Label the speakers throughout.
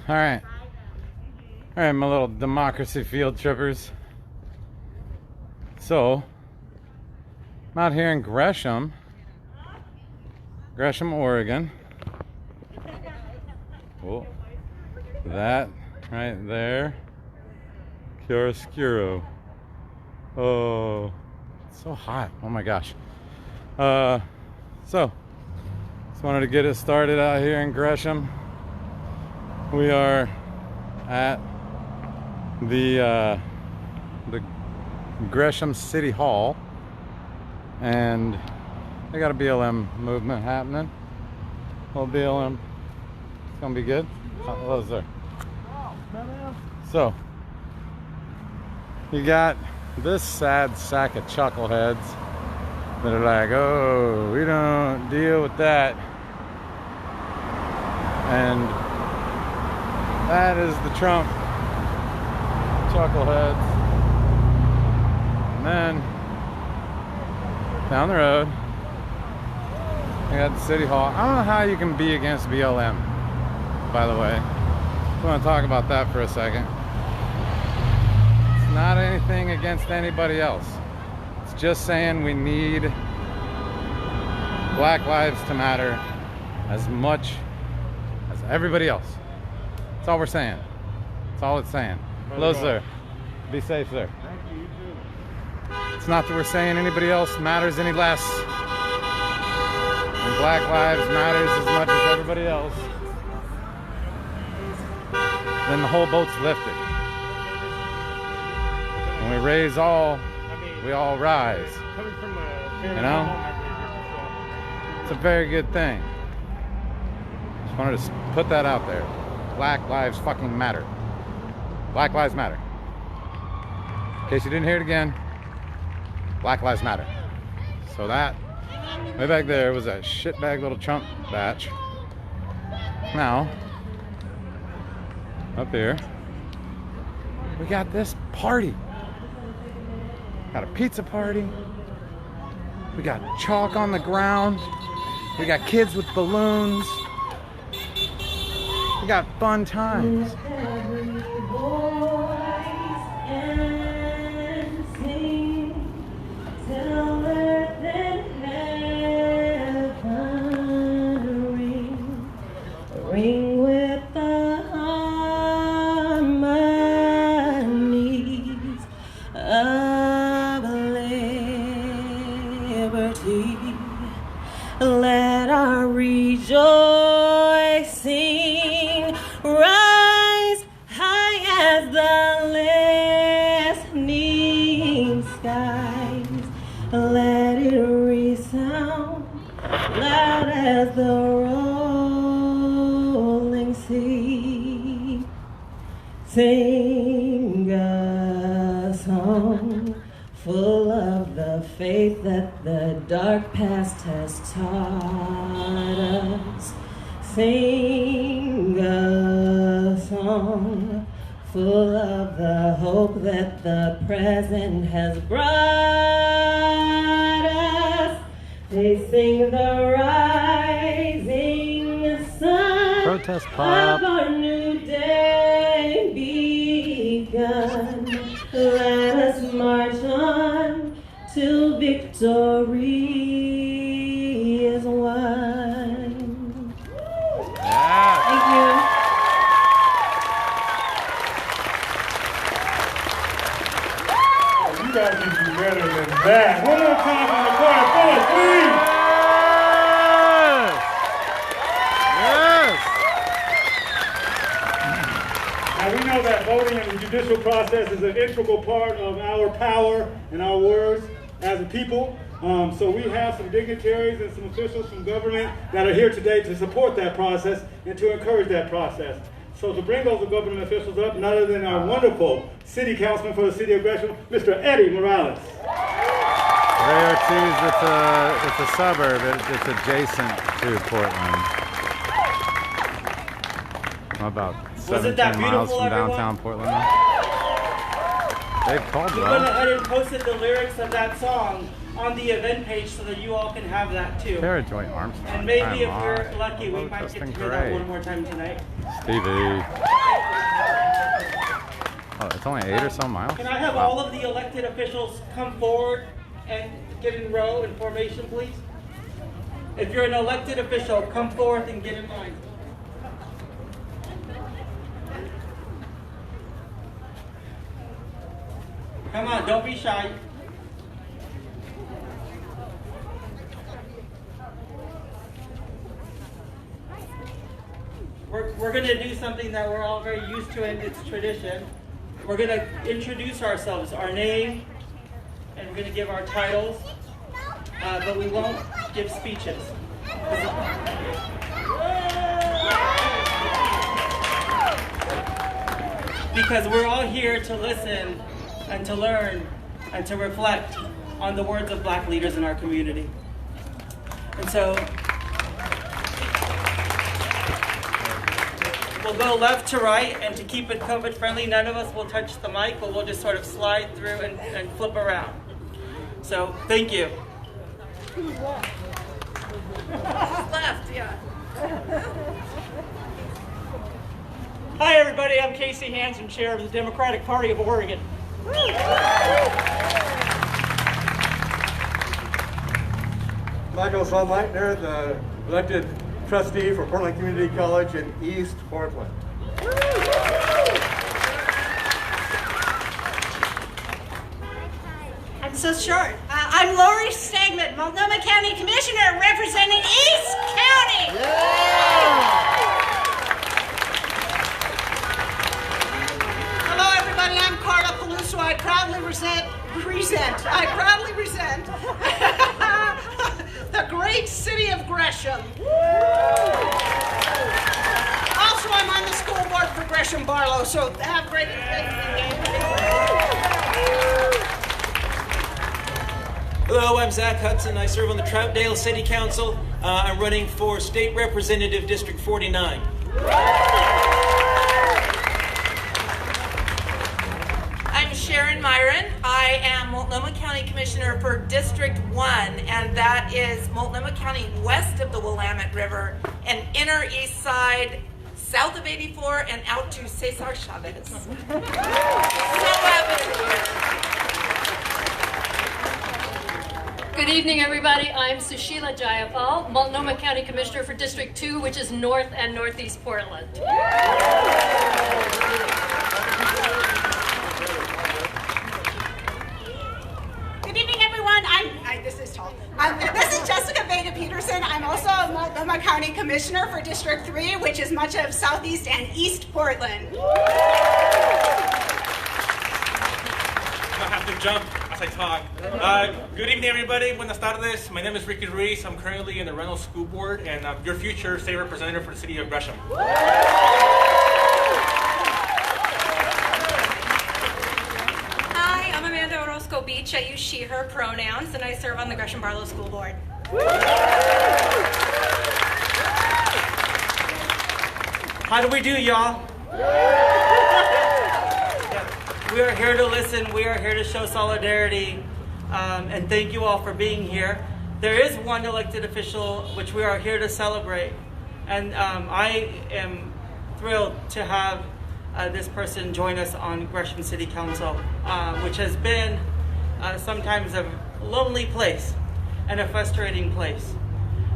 Speaker 1: Alright, my little democracy field trippers. So, I'm out here in Grehsham, Oregon. Oh, that right there, chiaroscuro. Oh, it's so hot. Oh my gosh. So, just wanted to get it started out here in Grehsham. We are at the Gresham City Hall, and they got a BLM movement happening. Little BLM. It's gonna be good. Hello, sir. So, you got this sad sack of chuckleheads that are like, oh, we don't deal with that. And that is the Trump chuckleheads. And then down the road, we got the City Hall. I don't know how you can be against BLM, by the way. I want to talk about that for a second. It's not anything against anybody else. It's just saying we need Black Lives to matter as much as everybody else. That's all we're saying. That's all it's saying. Hello, sir. Be safe, sir.
Speaker 2: Thank you, you too.
Speaker 1: It's not that we're saying anybody else matters any less. And Black Lives matters as much as everybody else. Then the whole boat's lifted. When we raise all, we all rise. You know? It's a very good thing. Just wanted to put that out there. Black lives fucking matter. Black lives matter. In case you didn't hear it again, Black lives matter. So that, way back there, was a shitbag little Trump batch. Now, up here, we got this party. Got a pizza party. We got chalk on the ground. We got kids with balloons. We got fun times.
Speaker 3: Ring with the harmonies of liberty. Let our rejoicing rise high as the listening skies. Let it resound loud as the rolling sea. Sing a song full of the faith that the dark past has taught us. Sing a song full of the hope that the present has brought us. They sing the rising sun.
Speaker 1: Protest pop.
Speaker 3: Of our new day begun. Let us march on till victory is won.
Speaker 1: Yeah.
Speaker 3: Thank you.
Speaker 2: Oh, you guys can do better than that. One more time from the choir, please. Now we know that voting in the judicial process is an integral part of our power and our words as a people. So we have some dignitaries and some officials from government that are here today to support that process and to encourage that process. So to bring those government officials up, none other than our wonderful city councilman for the city of Gresham, Mr. Eddie Morales.
Speaker 1: Ray Ortiz, it's a suburb. It's adjacent to Portland. I'm about 17 miles from downtown Portland. They've called
Speaker 4: we went ahead and posted the lyrics of that song on the event page so that you all can have that too.
Speaker 1: Sarah Joy Armstrong.
Speaker 4: And maybe if we're lucky, we might get to hear that one more time tonight.
Speaker 1: Stevie. Oh, it's only 8 or so miles?
Speaker 4: Can I have all of the elected officials come forward and get in row in formation, please? If you're an elected official, come forth and get in line. Come on, don't be shy. We're going to do something that we're all very used to and it's tradition. We're going to introduce ourselves, our name, and we're going to give our titles, but we won't give speeches. Because we're all here to listen and to learn and to reflect on the words of Black leaders in our community. And so we'll go left to right, and to keep it COVID friendly, none of us will touch the mic, but we'll just sort of slide through and flip around. So thank you.
Speaker 5: Who's left? Left, yeah.
Speaker 4: Hi everybody, I'm Casey Hansen, Chair of the Democratic Party of Oregon.
Speaker 6: Michael Sonnleitner, the elected trustee for Portland Community College in East Portland.
Speaker 5: I'm so short. I'm Lori Stegman, Multnomah County Commissioner representing East County. Hello everybody, I'm Carla Peluso. I proudly present the great city of Gresham. Also, I'm on the school board for Gresham Barlow, so have great
Speaker 7: Hello, I'm Zach Hudson. I serve on the Troutdale City Council. I'm running for State Representative District 49.
Speaker 8: I'm Sharon Myron. I am Multnomah County Commissioner for District 1, and that is Multnomah County west of the Willamette River and inner east side, south of 84, and out to Cesar Chavez. So happy to be here.
Speaker 9: Good evening, everybody. I'm Sushila Jayapal, Multnomah County Commissioner for District 2, which is North and Northeast Portland.
Speaker 5: Good evening, everyone. This is tall. This is Jessica Vega-Peterson. I'm also a Multnomah County Commissioner for District 3, which is much of Southeast and East Portland.
Speaker 10: I have to jump as I talk. Good evening, everybody. Buenas tardes. My name is Ricky Ruiz. I'm currently in the Reynolds School Board and your future state representative for the city of Gresham.
Speaker 11: Hi, I'm Amanda Orozco Beach. I use she, her pronouns, and I serve on the Gresham Barlow School Board.
Speaker 4: How do we do, y'all? We are here to listen. We are here to show solidarity. And thank you all for being here. There is one elected official which we are here to celebrate. And I am thrilled to have this person join us on Gresham City Council, which has been sometimes a lonely place and a frustrating place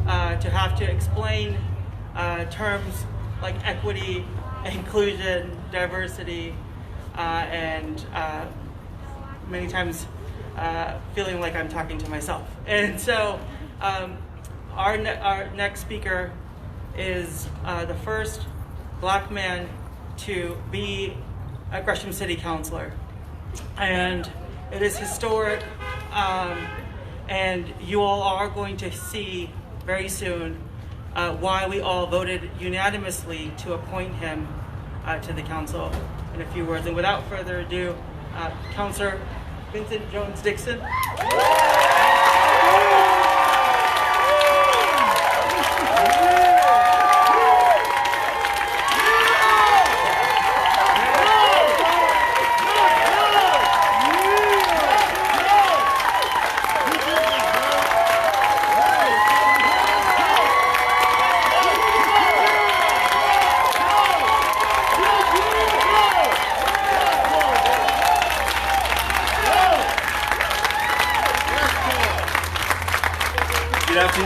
Speaker 4: to have to explain terms like equity, inclusion, diversity, and many times feeling like I'm talking to myself. And so our next speaker is the first Black man to be a Gresham City Councilor. And it is historic, and you all are going to see very soon why we all voted unanimously to appoint him to the council in a few words. And without further ado, Councilor Vincent Jones-Dixon.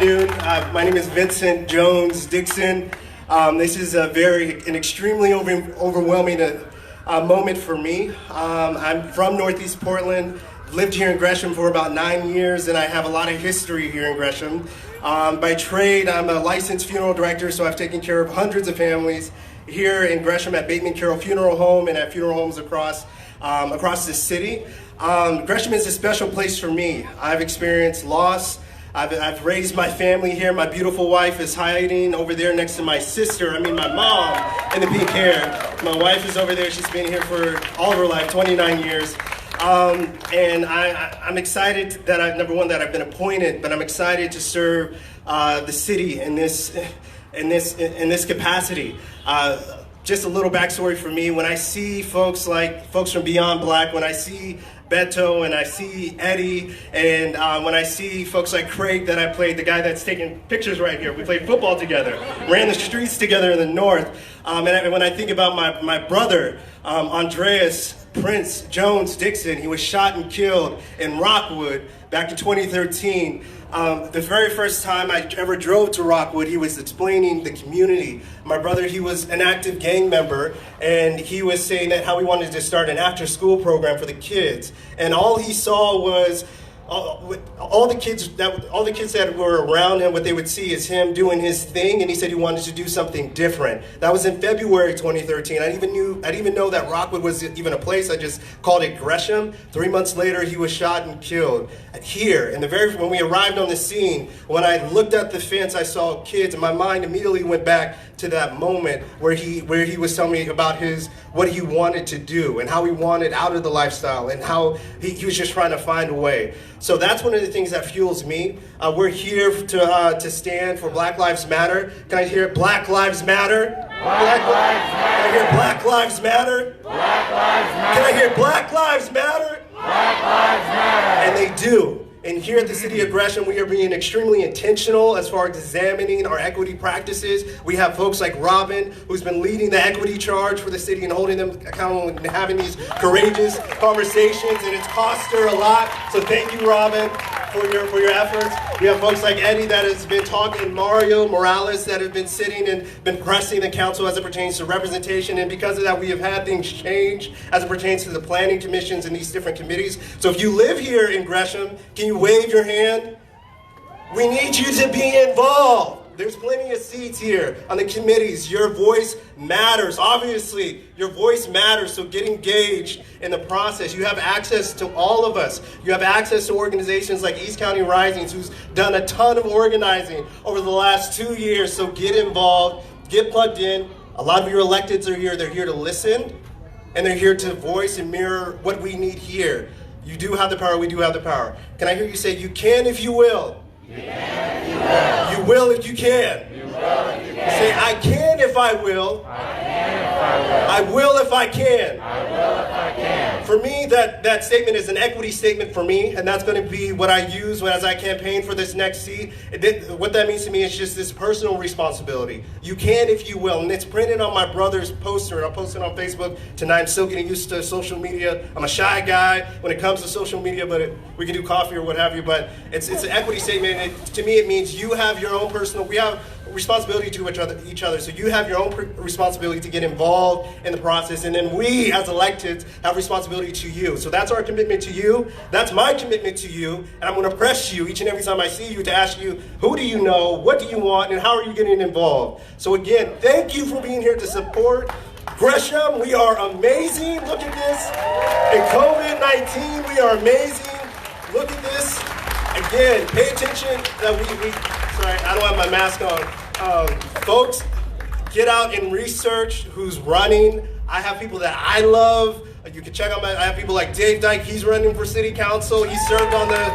Speaker 12: afternoon. My name is Vincent Jones Dixon. This is an extremely overwhelming moment for me. I'm from Northeast Portland, lived here in Gresham for about 9 years, and I have a lot of history here in Gresham. By trade, I'm a licensed funeral director, so I've taken care of hundreds of families here in Gresham at Bateman Carroll Funeral Home and at funeral homes across the city. Gresham is a special place for me. I've experienced loss. I've raised my family here. My beautiful wife is hiding over there next to my sister, my mom, in the pink hair. My wife is over there. She's been here for all of her life, 29 years. And I'm excited that number one, that I've been appointed, but I'm excited to serve the city in this capacity. Just a little backstory for me. When I see folks from Beyond Black, when I see Beto and I see Eddie, and when I see folks like Craig that I played, the guy that's taking pictures right here, we played football together, ran the streets together in the North. And when I think about my brother, Andreas Prince Jones Dixon, he was shot and killed in Rockwood back in 2013. The very first time I ever drove to Rockwood, he was explaining the community. My brother, he was an active gang member, and he was saying that how he wanted to start an after-school program for the kids. And all he saw was all the kids that were around him, what they would see is him doing his thing, and he said he wanted to do something different. That was in February 2013. I didn't even know that Rockwood was even a place. I just called it Gresham. 3 months later, he was shot and killed here. And when we arrived on the scene, when I looked at the fence, I saw kids, and my mind immediately went back to that moment where he was telling me about what he wanted to do and how he wanted out of the lifestyle and how he was just trying to find a way. So that's one of the things that fuels me. We're here to stand for Black Lives Matter. Can I hear Black Lives Matter? Black Lives Matter. Can I hear Black Lives Matter? Black Lives Matter. Can I hear Black Lives Matter? Black Lives Matter. And they do. And here at the City of Gresham, we are being extremely intentional as far as examining our equity practices. We have folks like Robin, who's been leading the equity charge for the city and holding them accountable and having these courageous conversations, and it's cost her a lot. So thank you, Robin, for your efforts. We have folks like Eddie that has been talking, Mario Morales that have been sitting and been pressing the council as it pertains to representation, and because of that, we have had things change as it pertains to the planning commissions and these different committees. So if you live here in Gresham, can you wave your hand? We need you to be involved. There's plenty of seats here on the committees. Your voice matters. Obviously, your voice matters, so get engaged in the process. You have access to all of us. You have access to organizations like East County Risings, who's done a ton of organizing over the last 2 years, so get involved, get plugged in. A lot of your electeds are here. They're here to listen, and they're here to voice and mirror what we need here. You do have the power. We do have the power. Can I hear you say, you can if you will? You can if you will. You will if you can. You will if you can. Say, I can if I will. I can if I will. I will if I can. I will if I can. For me, that statement is an equity statement for me, and that's going to be what I use as I campaign for this next seat. What that means to me is just this personal responsibility. You can if you will, and it's printed on my brother's poster, and I'll post it on Facebook tonight. I'm still getting used to social media. I'm a shy guy when it comes to social media, but we can do coffee or what have you, but it's an equity statement. To me, it means you have your own personal, we have responsibility to each other. So you have your own responsibility to get involved in the process, and then we as electeds have responsibility to you. So that's our commitment to you. That's my commitment to you, and I'm going to press you each and every time I see you to ask you, who do you know, what do you want, and how are you getting involved? So again, thank you for being here to support Gresham. We are amazing. Look at this. In COVID-19, we are amazing. Look at this. Again, pay attention that sorry, I don't have my mask on. Folks, get out and research who's running. I have people that I love. You can check out I have people like Dave Dyke. He's running for city council. He served on a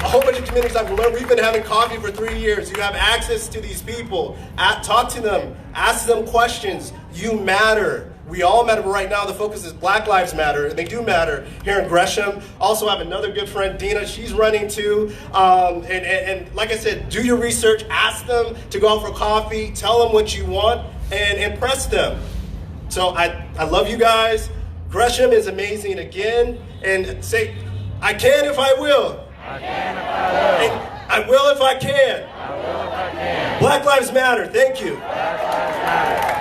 Speaker 12: whole bunch of committees. I remember we've been having coffee for 3 years. You have access to these people. Talk to them. Ask them questions. You matter. We all matter, but right now the focus is Black Lives Matter, and they do matter here in Gresham. Also have another good friend, Dina. She's running too. And like I said, do your research. Ask them to go out for coffee. Tell them what you want and impress them. So I love you guys. Gresham is amazing again. And say, I can if I will. I can if I will. I will if I can.
Speaker 1: I will if I can.
Speaker 12: Black Lives Matter. Thank you.
Speaker 1: Black Lives Matter.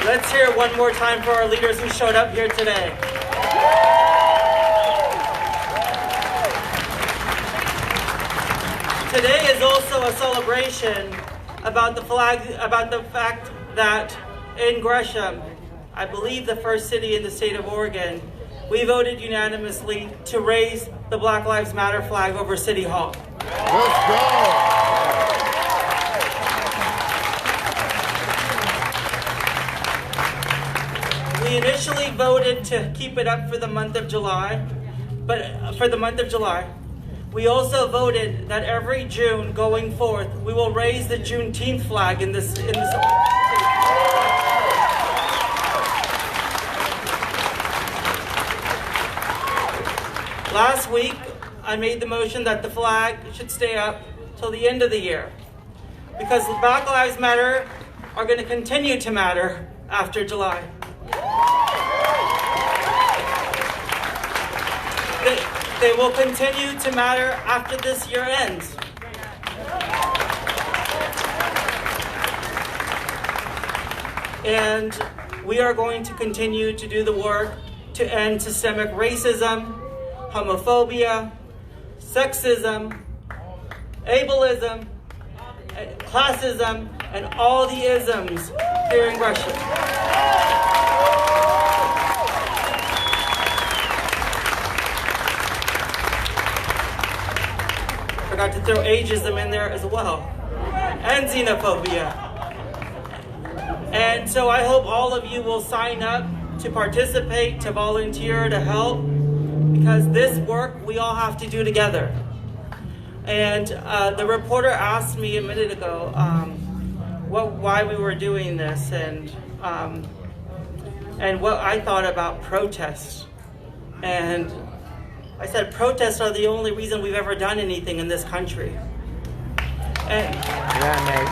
Speaker 4: Let's hear it one more time for our leaders who showed up here today. Today is also a celebration about the fact that in Gresham, I believe the first city in the state of Oregon, we voted unanimously to raise the Black Lives Matter flag over City Hall.
Speaker 1: Let's go!
Speaker 4: We initially voted to keep it up for the month of July, we also voted that every June going forth, we will raise the Juneteenth flag in this city. Last week, I made the motion that the flag should stay up till the end of the year, because Black Lives Matter are going to continue to matter after July. They will continue to matter after this year ends. And we are going to continue to do the work to end systemic racism, homophobia, sexism, ableism, classism, and all the isms here in Gresham. Forgot to throw ageism in there as well, and xenophobia. And so I hope all of you will sign up to participate, to volunteer, to help, because this work we all have to do together. And the reporter asked me a minute ago why we were doing this and what I thought about protests. And I said protests are the only reason we've ever done anything in this country. And
Speaker 1: yeah, Nate.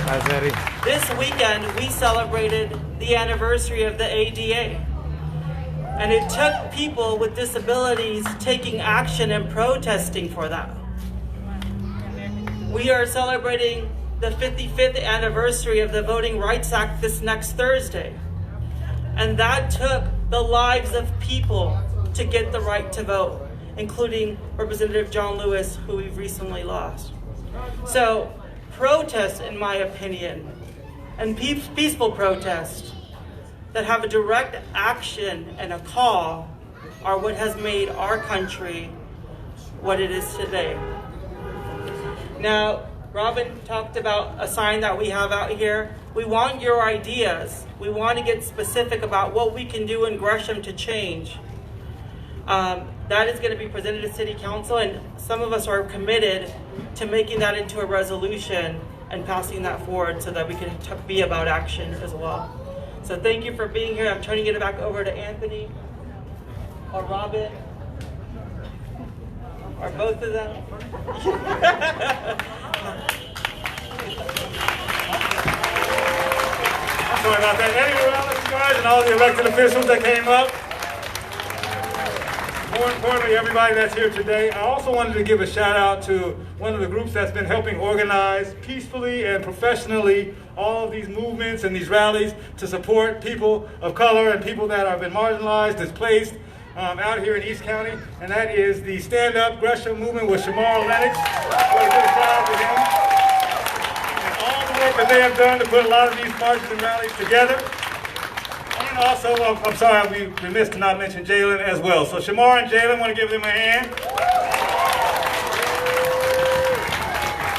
Speaker 1: How's Eddie?
Speaker 4: This weekend we celebrated the anniversary of the ADA. And it took people with disabilities taking action and protesting for that. We are celebrating the 55th anniversary of the Voting Rights Act this next Thursday. And that took the lives of people to get the right to vote, including Representative John Lewis, who we've recently lost. So protests, in my opinion, and peaceful protests that have a direct action and a call are what has made our country what it is today. Now, Robin talked about a sign that we have out here. We want your ideas. We want to get specific about what we can do in Gresham to change. That is going to be presented to City Council, and some of us are committed to making that into a resolution and passing that forward so that we can be about action as well. So thank you for being here. I'm turning it back over to Anthony or Robin or both of them.
Speaker 2: Sorry about that. Anyway, Alex, guys, and all the elected officials that came up. More importantly, everybody that's here today, I also wanted to give a shout out to one of the groups that's been helping organize peacefully and professionally all of these movements and these rallies to support people of color and people that have been marginalized, displaced out here in East County, and that is the Stand Up Gresham movement with Shamar Lennox. I want to give a shout out to him and all the work that they have done to put a lot of these marches and rallies together. And also, I'm sorry, I'll be remiss to not mention Jalen as well. So Shamar and Jalen, want to give them a hand.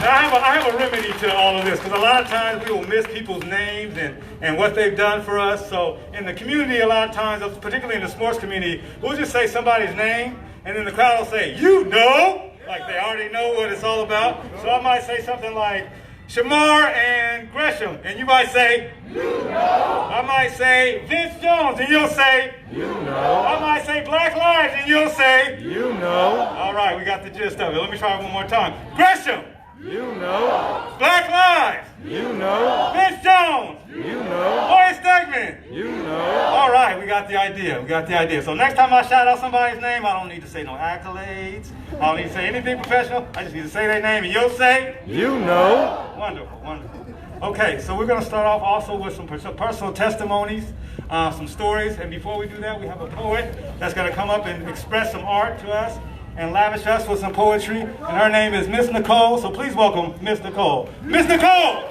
Speaker 2: Now, I have a remedy to all of this, because a lot of times we will miss people's names and what they've done for us. So in the community, a lot of times, particularly in the sports community, we'll just say somebody's name, and then the crowd will say, "You know," like they already know what it's all about. So I might say something like, Shamar and Gresham, and you might say, "You know." I might say Vince Jones, and you'll say, "You know." I might say Black Lives, and you'll say, "You know." All right, we got the gist of it. Let me try it one more time. Gresham.
Speaker 1: You know.
Speaker 2: Black Lives.
Speaker 1: You know.
Speaker 2: Vince Jones.
Speaker 1: You know.
Speaker 2: Boy Stegman.
Speaker 1: You know.
Speaker 2: All right, we got the idea. We got the idea. So next time I shout out somebody's name, I don't need to say no accolades. I don't need to say anything professional. I just need to say their name, and you'll say.
Speaker 1: You know.
Speaker 2: Wonderful, wonderful. Okay, so we're going to start off also with some personal testimonies, some stories. And before we do that, we have a poet that's going to come up and express some art to us and lavish us with some poetry. And her name is Miss Nicole. So please welcome Miss Nicole. Miss Nicole!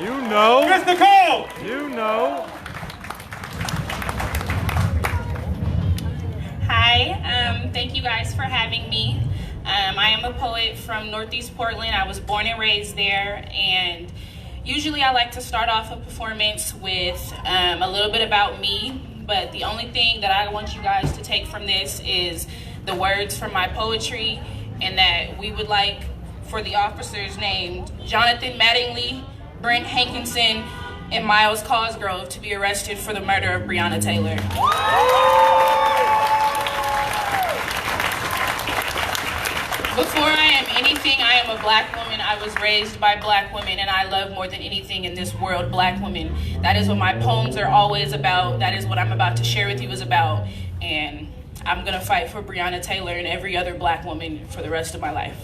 Speaker 1: You know.
Speaker 2: Miss Nicole!
Speaker 1: You know.
Speaker 13: Hi, thank you guys for having me. I am a poet from Northeast Portland. I was born and raised there, and usually I like to start off a performance with a little bit about me, but the only thing that I want you guys to take from this is the words from my poetry, and that we would like for the officers named Jonathan Mattingly, Brent Hankinson, and Miles Cosgrove to be arrested for the murder of Breonna Taylor. Before I am anything, I am a black woman. I was raised by black women, and I love more than anything in this world black women. That is what my poems are always about. That is what I'm about to share with you is about. And I'm gonna fight for Breonna Taylor and every other black woman for the rest of my life.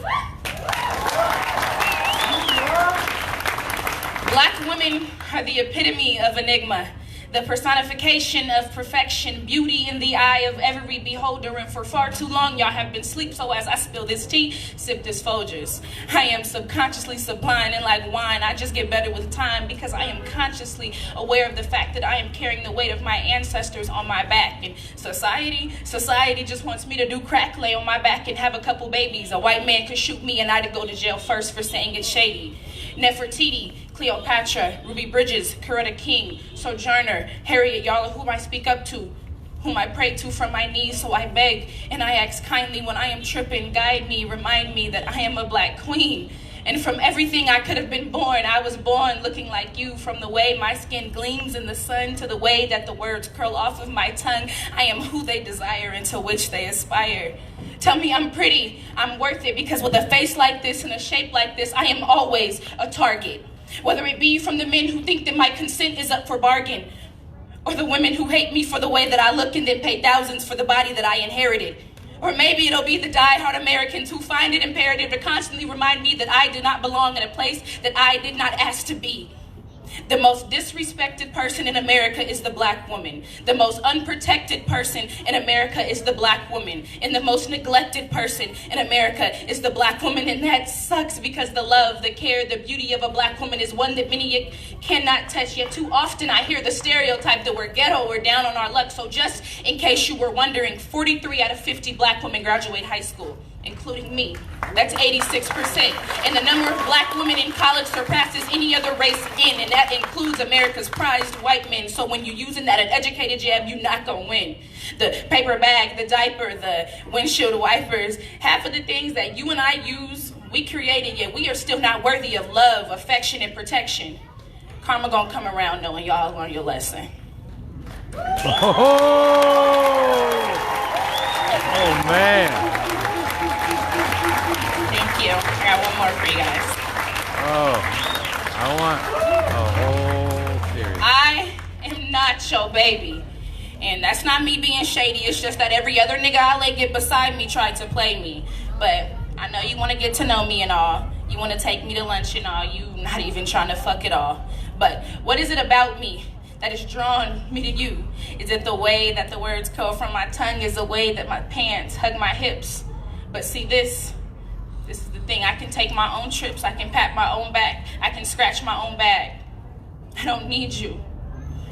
Speaker 13: Black women are the epitome of enigma, the personification of perfection, beauty in the eye of every beholder, and for far too long y'all have been asleep, so as I spill this tea, sip this Folgers. I am subconsciously sublime, and like wine, I just get better with time because I am consciously aware of the fact that I am carrying the weight of my ancestors on my back. And society just wants me to do crack, lay on my back and have a couple babies. A white man could shoot me and I'd go to jail first for saying it's shady. Nefertiti, Cleopatra, Ruby Bridges, Coretta King, Sojourner, Harriet, y'all are whom I speak up to, whom I pray to from my knees, so I beg and I ask kindly when I am tripping, guide me, remind me that I am a black queen. And from everything I could have been born, I was born looking like you, from the way my skin gleams in the sun to the way that the words curl off of my tongue. I am who they desire and to which they aspire. Tell me I'm pretty, I'm worth it, because with a face like this and a shape like this, I am always a target. Whether it be from the men who think that my consent is up for bargain, or the women who hate me for the way that I look and then pay thousands for the body that I inherited. Or maybe it'll be the die-hard Americans who find it imperative to constantly remind me that I do not belong in a place that I did not ask to be. The most disrespected person in America is the black woman. The most unprotected person in America is the black woman. And the most neglected person in America is the black woman. And that sucks because the love, the care, the beauty of a black woman is one that many cannot touch. Yet too often I hear the stereotype that we're ghetto or down on our luck. So just in case you were wondering, 43 out of 50 black women graduate high school, including me. That's 86%. And the number of black women in college surpasses any other race in, and that includes America's prized white men. So when you're using that uneducated jab, you're not gonna win. The paper bag, the diaper, the windshield wipers, half of the things that you and I use, we created, yet we are still not worthy of love, affection, and protection. Karma gonna come around knowing y'all learn your lesson.
Speaker 1: Oh man.
Speaker 13: Thank you. I got one more for you guys.
Speaker 1: Oh, I want a whole series.
Speaker 13: I am not your baby. And that's not me being shady. It's just that every other nigga I let get beside me tried to play me. But I know you want to get to know me and all. You want to take me to lunch and all. You not even trying to fuck it all. But what is it about me that has drawn me to you? Is it the way that the words curl from my tongue? Is the way that my pants hug my hips? But see, this is the thing. I can take my own trips. I can pat my own back. I can scratch my own bag. I don't need you.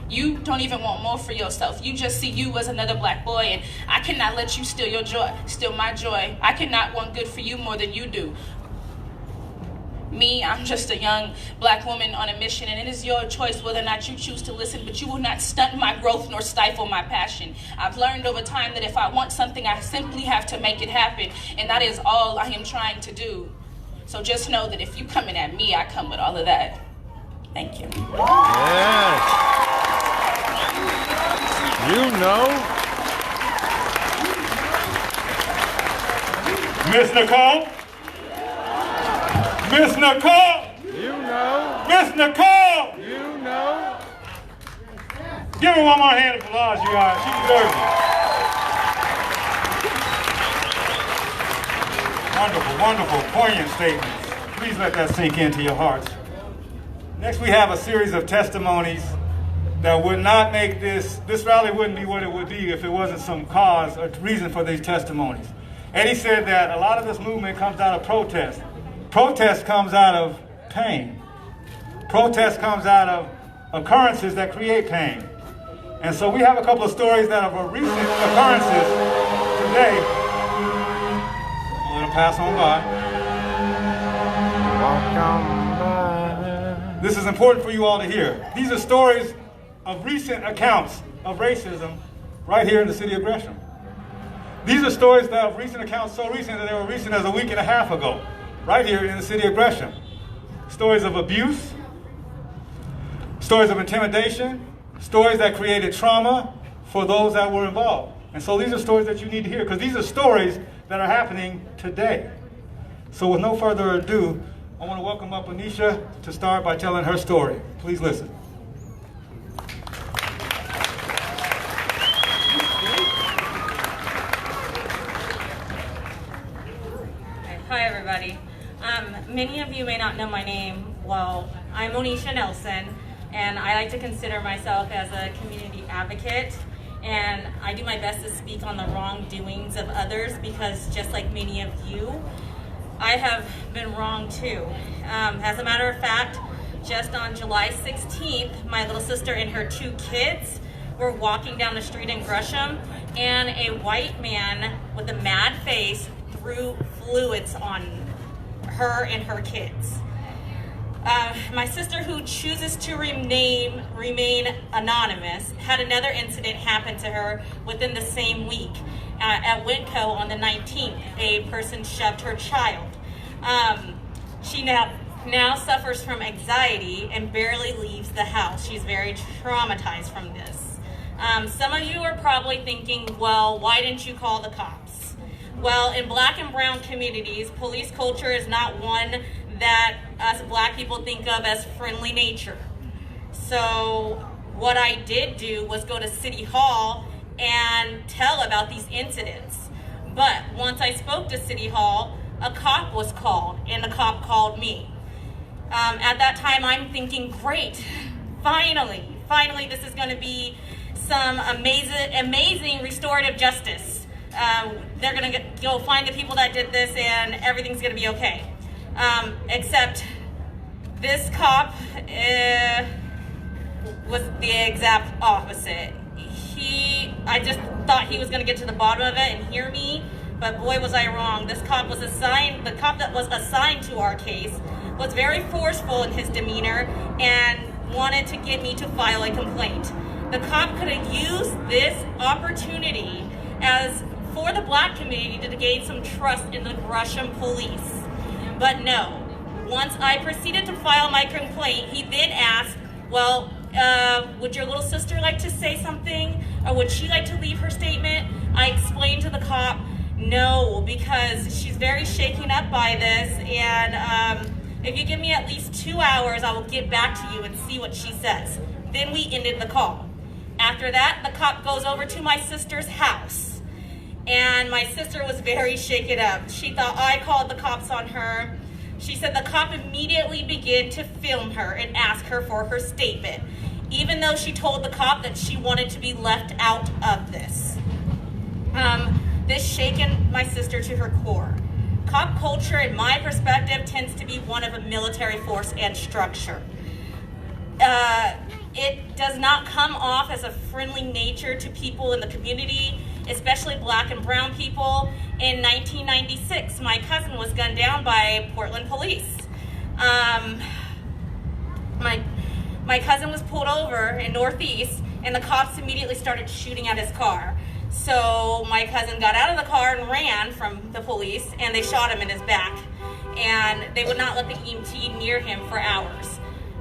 Speaker 13: You don't even want more for yourself. You just see you as another black boy, and I cannot let you steal your joy, steal my joy. I cannot want good for you more than you do. Me, I'm just a young black woman on a mission, and it is your choice whether or not you choose to listen, but you will not stunt my growth nor stifle my passion. I've learned over time that if I want something, I simply have to make it happen, and that is all I am trying to do. So just know that if you coming at me, I come with all of that. Thank you.
Speaker 1: Yes. You know.
Speaker 2: Miss Nicole. Miss Nicole!
Speaker 1: You know.
Speaker 2: Miss Nicole!
Speaker 1: You know.
Speaker 2: Give her one more hand of applause, you guys. She deserves it. Wonderful, wonderful, poignant statements. Please let that sink into your hearts. Next, we have a series of testimonies that would not make this rally wouldn't be what it would be if it wasn't some cause or reason for these testimonies. Eddie said that a lot of this movement comes out of protest. Protest comes out of pain. Protest comes out of occurrences that create pain. And so we have a couple of stories that are recent occurrences today. I'll let them pass on by. This is important for you all to hear. These are stories of recent accounts of racism right here in the city of Gresham. These are stories that of recent accounts, so recent that they were recent as a week and a half ago, right here in the city of Gresham. Stories of abuse, stories of intimidation, stories that created trauma for those that were involved. And so these are stories that you need to hear, because these are stories that are happening today. So with no further ado, I want to welcome up Anisha to start by telling her story. Please listen.
Speaker 11: Hi, everybody. Many of you may not know my name. Well, I'm Onisha Nelson, and I like to consider myself as a community advocate, and I do my best to speak on the wrongdoings of others, because just like many of you, I have been wrong too. As a matter of fact, just on July 16th, my little sister and her 2 kids were walking down the street in Gresham, and a white man with a mad face threw fluids on her and her kids. My sister, who chooses to remain anonymous, had another incident happen to her within the same week. At Winco on the 19th, a person shoved her child. She now suffers from anxiety and barely leaves the house. She's very traumatized from this. Some of you are probably thinking, well, why didn't you call the cops? Well, in black and brown communities, police culture is not one that us black people think of as friendly nature. So what I did do was go to City Hall and tell about these incidents. But once I spoke to City Hall, a cop was called, and the cop called me. At that time, I'm thinking, great, finally, this is going to be some amazing restorative justice. They're going to go find the people that did this, and everything's going to be okay. Except this cop was the exact opposite. I just thought he was going to get to the bottom of it and hear me, but boy was I wrong. The cop that was assigned to our case was very forceful in his demeanor and wanted to get me to file a complaint. The cop could have used this opportunity for the black community to gain some trust in the Gresham police. But no, once I proceeded to file my complaint, he then asked, well, would your little sister like to say something? Or would she like to leave her statement? I explained to the cop, no, because she's very shaken up by this, and if you give me at least 2 hours, I will get back to you and see what she says. Then we ended the call. After that, the cop goes over to my sister's house, and my sister was very shaken up. She thought I called the cops on her. She said the cop immediately began to film her and ask her for her statement, even though she told the cop that she wanted to be left out of this. This shaken my sister to her core. Cop culture, in my perspective, tends to be one of a military force and structure. It does not come off as a friendly nature to people in the community, especially black and brown people. In 1996, my cousin was gunned down by Portland police. My cousin was pulled over in Northeast, and the cops immediately started shooting at his car. So my cousin got out of the car and ran from the police, and they shot him in his back. And they would not let the EMT near him for hours.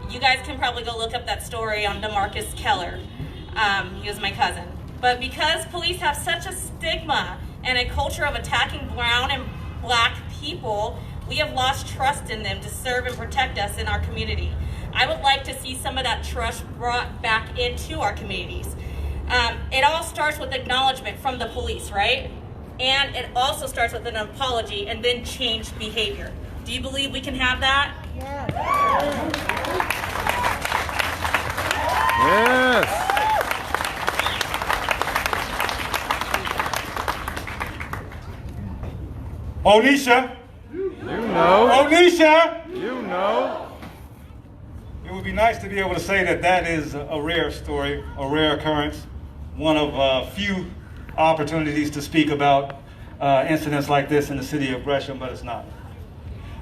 Speaker 11: You guys can probably go look up that story on DeMarcus Keller. He was my cousin. But because police have such a stigma and a culture of attacking brown and black people, We have lost trust in them to serve and protect us in our community. I would like to see some of that trust brought back into our communities. It all starts with acknowledgement from the police, right? And it also starts with an apology and then changed behavior. Do you believe we can have that?
Speaker 1: Yes.
Speaker 2: Onisha.
Speaker 1: You know.
Speaker 2: Onisha.
Speaker 1: You know.
Speaker 2: It would be nice to be able to say that that is a rare story, a rare occurrence, one of few opportunities to speak about incidents like this in the city of Gresham, but it's not.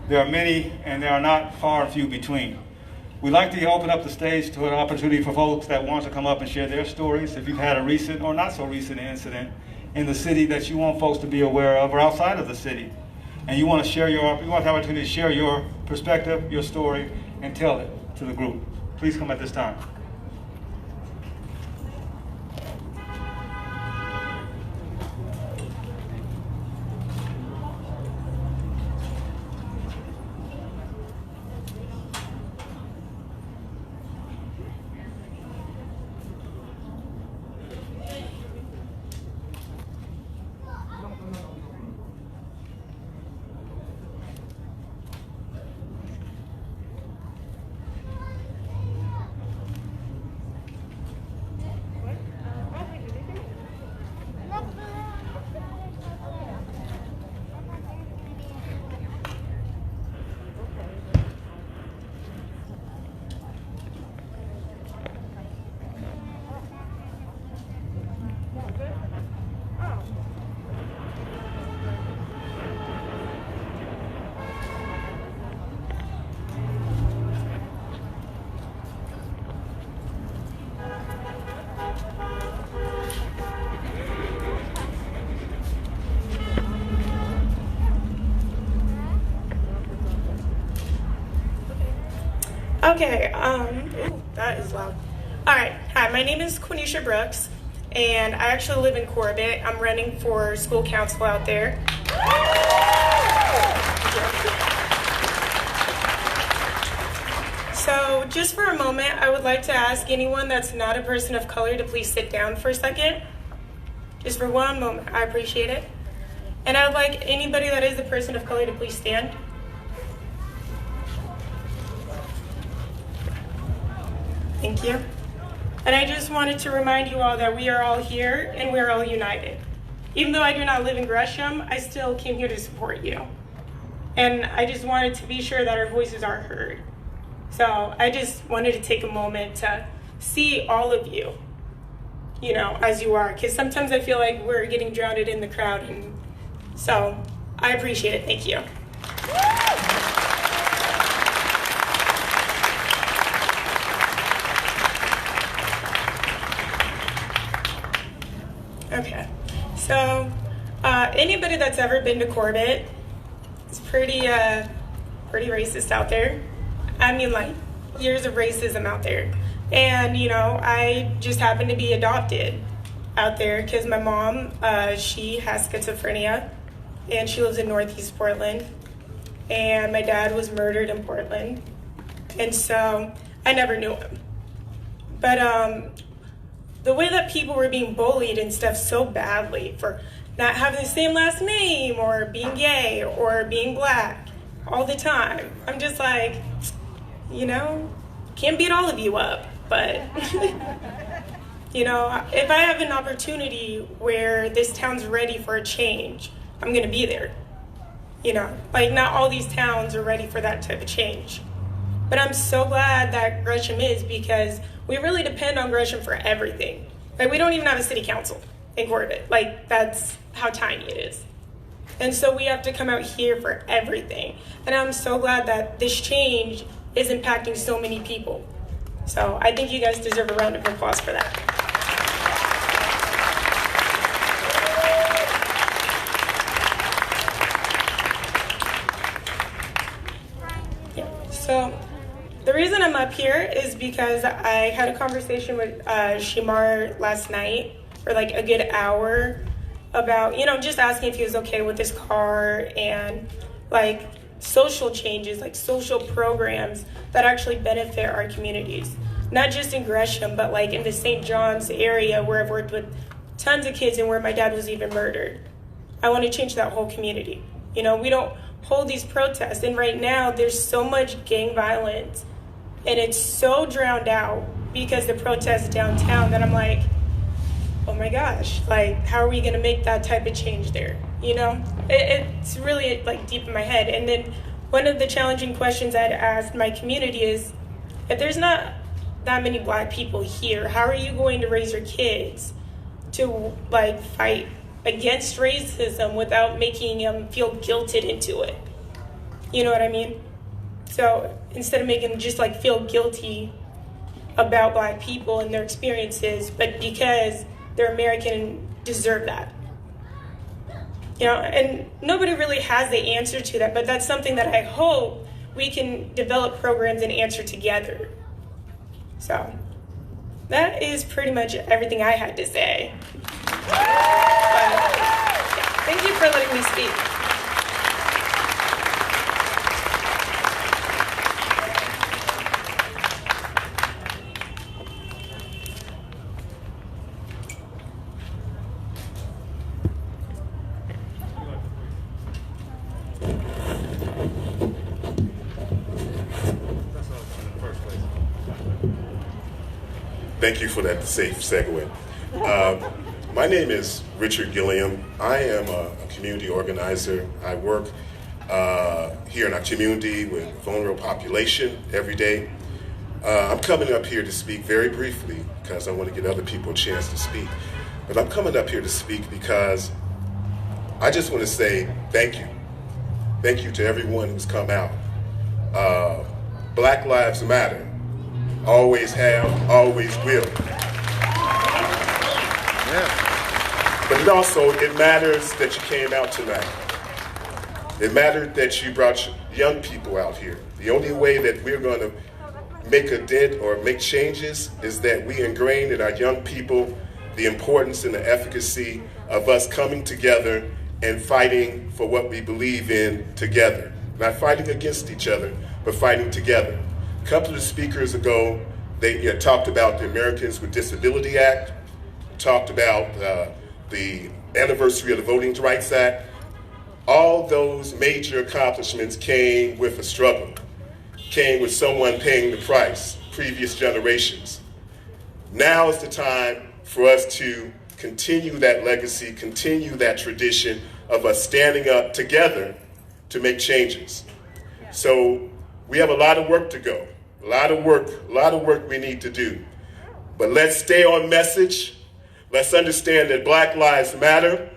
Speaker 2: There are many, and there are not far and few between. We'd like to open up the stage to an opportunity for folks that want to come up and share their stories. If you've had a recent or not so recent incident in the city that you want folks to be aware of, or outside of the city, and you want to share you want the opportunity to share your perspective, your story, and tell it to the group, please come at this time.
Speaker 14: Okay, that is loud. All right, hi, my name is Quenisha Brooks, and I actually live in Corbett. I'm running for school council out there. So just for a moment, I would like to ask anyone that's not a person of color to please sit down for a second. Just for one moment, I appreciate it. And I would like anybody that is a person of color to please stand. Thank you. And I just wanted to remind you all that we are all here and we're all united. Even though I do not live in Gresham, I still came here to support you. And I just wanted to be sure that our voices are heard. So I just wanted to take a moment to see all of you, you know, as you are. Because sometimes I feel like we're getting drowned in the crowd. And so I appreciate it. Thank you. Okay, so anybody that's ever been to Corbett, it's pretty racist out there. I mean, like, years of racism out there. And, you know, I just happen to be adopted out there because my mom, she has schizophrenia, and she lives in Northeast Portland. And my dad was murdered in Portland. And so I never knew him. But the way that people were being bullied and stuff so badly for not having the same last name or being gay or being black all the time. I'm just like, you know, can't beat all of you up, but, you know, if I have an opportunity where this town's ready for a change, I'm gonna be there. You know, like not all these towns are ready for that type of change. But I'm so glad that Gresham is, because we really depend on Gresham for everything. Like, we don't even have a city council in Corbett. Like, that's how tiny it is. And so we have to come out here for everything. And I'm so glad that this change is impacting so many people. So I think you guys deserve a round of applause for that. Yeah, so the reason I'm up here is because I had a conversation with Shimar last night for like a good hour about, you know, just asking if he was okay with his car and like social changes, like social programs that actually benefit our communities. Not just in Gresham, but like in the St. John's area where I've worked with tons of kids and where my dad was even murdered. I want to change that whole community. You know, we don't hold these protests, and right now there's so much gang violence and it's so drowned out because the protests downtown that I'm like, oh my gosh, like how are we going to make that type of change there? You know, it's really like deep in my head. And then one of the challenging questions I'd asked my community is, if there's not that many Black people here, how are you going to raise your kids to like fight against racism without making them feel guilted into it? You know what I mean? So instead of making them just like feel guilty about Black people and their experiences, but because they're American and deserve that. You know, and nobody really has the answer to that, but that's something that I hope we can develop programs and answer together. So that is pretty much everything I had to say. Thank you for letting me speak.
Speaker 15: Thank you for that safe segue. My name is Richard Gilliam. I am a community organizer. I work here in our community with vulnerable population every day. I'm coming up here to speak very briefly because I want to give other people a chance to speak. But I'm coming up here to speak because I just want to say thank you. Thank you to everyone who's come out. Black Lives Matter. Always have, always will. Yeah. But it matters that you came out tonight. It mattered that you brought young people out here. The only way that we're going to make a dent or make changes is that we ingrain in our young people the importance and the efficacy of us coming together and fighting for what we believe in together. Not fighting against each other, but fighting together. A couple of speakers ago, they talked about the Americans with Disability Act, talked about the anniversary of the Voting Rights Act. All those major accomplishments came with a struggle, came with someone paying the price, previous generations. Now is the time for us to continue that legacy, continue that tradition of us standing up together to make changes. So we have a lot of work to go. A lot of work we need to do. But let's stay on message. Let's understand that Black Lives Matter.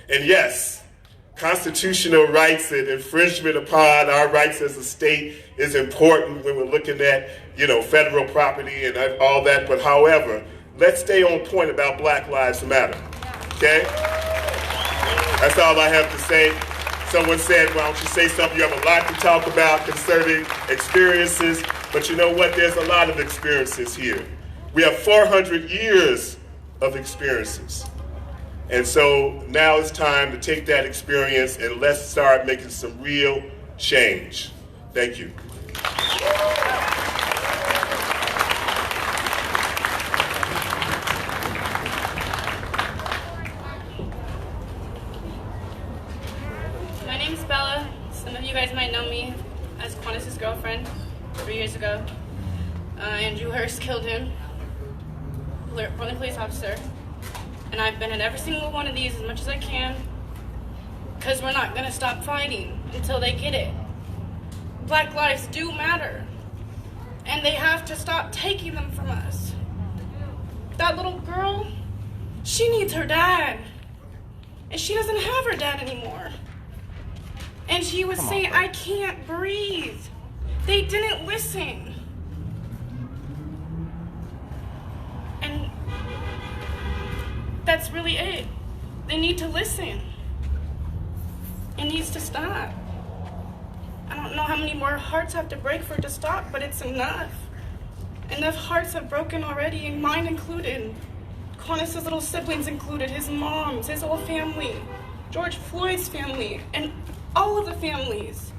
Speaker 15: And yes, constitutional rights and infringement upon our rights as a state is important when we're looking at, federal property and all that. But however, let's stay on point about Black Lives Matter, okay? That's all I have to say. Someone said, why don't you say something? You have a lot to talk about concerning experiences, but you know what? There's a lot of experiences here. We have 400 years of experiences. And so now it's time to take that experience and let's start making some real change. Thank you.
Speaker 11: My name's Bella. Some of you guys might know me as Quantis's girlfriend 3 years ago. Andrew Hurst killed him, Portland police officer. And I've been at every single one of these as much as I can because we're not going to stop fighting until they get it. Black lives do matter, and they have to stop taking them from us. That little girl, she needs her dad, and she doesn't have her dad anymore. And she was saying, I can't breathe. They didn't listen. And that's really it. They need to listen. It needs to stop. I don't know how many more hearts have to break for it to stop, but it's enough. Enough hearts have broken already, and mine included. Quantis's little siblings included, his mom's, his whole family, George Floyd's family, and all of the families.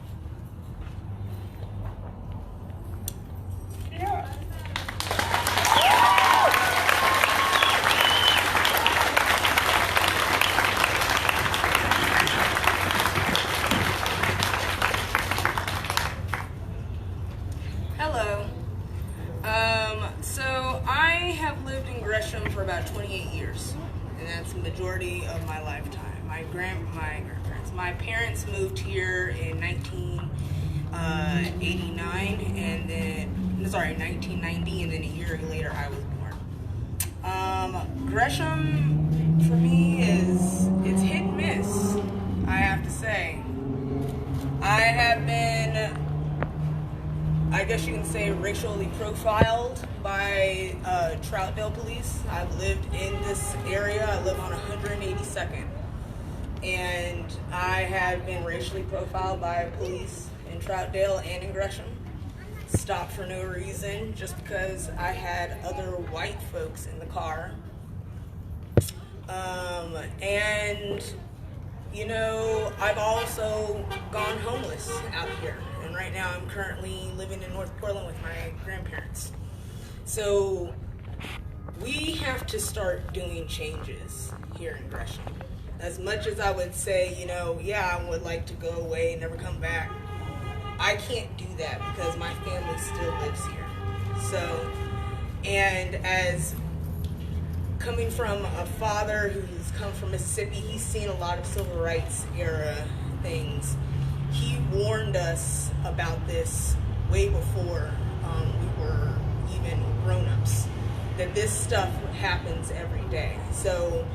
Speaker 16: about 28 years, and that's the majority of my lifetime. My grandparents. My parents moved here in 1989, and then 1990, and then a year later I was born. Gresham for me it's hit and miss, I have to say. I have been, I guess you can say, racially profiled by Troutdale police. I've lived in this area. I live on 182nd. And I have been racially profiled by police in Troutdale and in Gresham. Stopped for no reason, just because I had other white folks in the car. And, you know, I've also gone homeless out here. And right now I'm currently living in North Portland with my grandparents. So we have to start doing changes here in Gresham. As much as I would say, you know, yeah, I would like to go away and never come back, I can't do that because my family still lives here. So, and as coming from a father who's come from Mississippi, he's seen a lot of civil rights era things. He warned us about this way before we were even grown-ups, that this stuff happens every day. So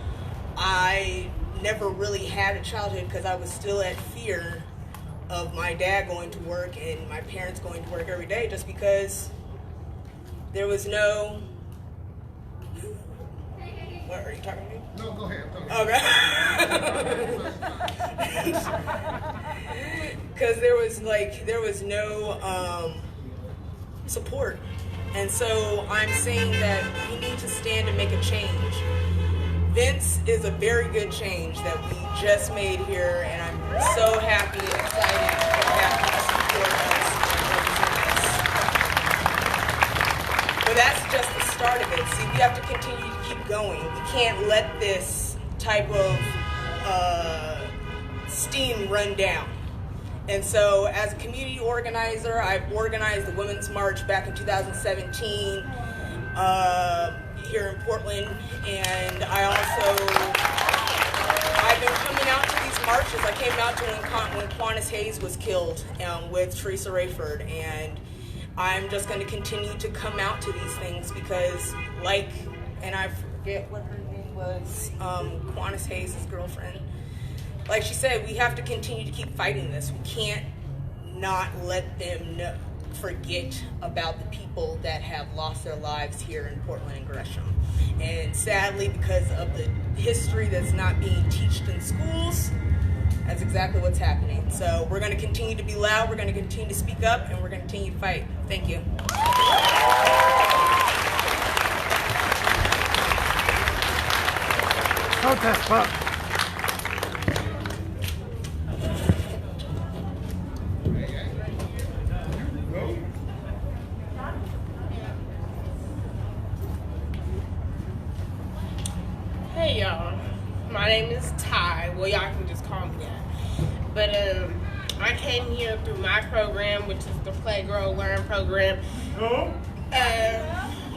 Speaker 16: I never really had a childhood because I was still at fear of my dad going to work and my parents going to work every day, just because there was no... What, are you talking to me?
Speaker 17: No, go ahead.
Speaker 16: Okay. Because there was no support. And so I'm saying that we need to stand and make a change. Vince is a very good change that we just made here, and I'm so happy and excited to have him support us and represent us. But that's just the start of it. See, we have to continue to keep going. We can't let this type of steam run down. And so as a community organizer, I've organized the Women's March back in 2017 here in Portland, and I've been coming out to these marches. I came out to when Quantas Hayes was killed with Teresa Rayford, and I'm just going to continue to come out to these things because, and I forget what her name was, Quantas Hayes' girlfriend. Like she said, we have to continue to keep fighting this. We can't not let them forget about the people that have lost their lives here in Portland and Gresham. And sadly, because of the history that's not being taught in schools, that's exactly what's happening. So we're going to continue to be loud, we're going to continue to speak up, and we're going to continue to fight. Thank you.
Speaker 1: Protest pup.
Speaker 18: Hey y'all, my name is Ty. Well, y'all can just call me that. But I came here through my program, which is the Play, Grow, Learn program.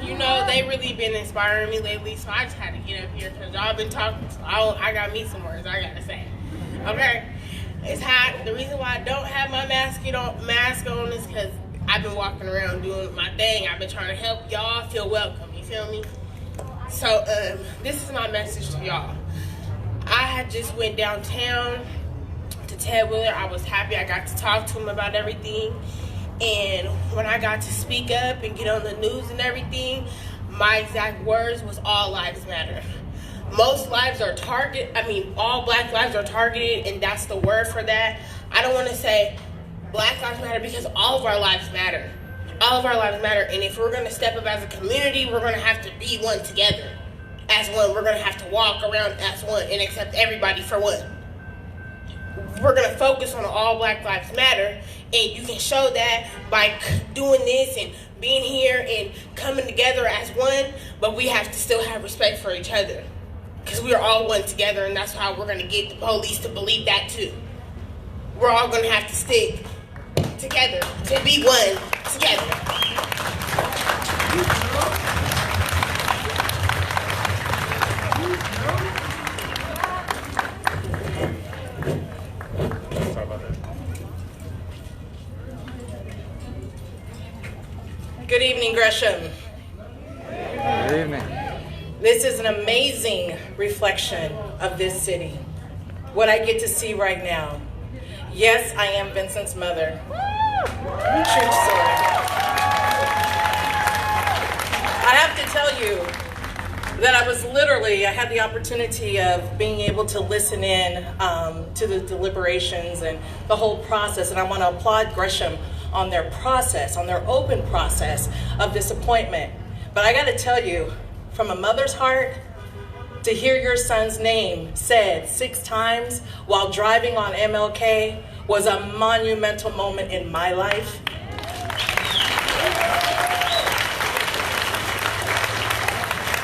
Speaker 18: You know, they really been inspiring me lately, so I just had to get up here because y'all been talking. So I got me some words I gotta say. Okay, it's hot. The reason why I don't have my mask on is because I've been walking around doing my thing. I've been trying to help y'all feel welcome. You feel me? So this is my message to y'all. I had just went downtown to Ted Wheeler. I was happy I got to talk to him about everything. And when I got to speak up and get on the news and everything, my exact words was all lives matter. Most lives are all black lives are targeted, and that's the word for that. I don't want to say black lives matter because all of our lives matter. All of our lives matter, and if we're going to step up as a community, we're going to have to be one together. As one, we're going to have to walk around as one and accept everybody for one. We're going to focus on all Black Lives Matter, and you can show that by doing this and being here and coming together as one, but we have to still have respect for each other because we are all one together, and that's how we're going to get the police to believe that too. We're all going to have to stick together to be one together.
Speaker 16: Good evening, Gresham.
Speaker 1: Good evening.
Speaker 16: This is an amazing reflection of this city. What I get to see right now. Yes, I am Vincent's mother. True story. I have to tell you that I had the opportunity of being able to listen in to the deliberations and the whole process, and I want to applaud Gresham on their process, on their open process of this appointment. But I got to tell you, from a mother's heart, to hear your son's name said 6 times while driving on MLK was a monumental moment in my life.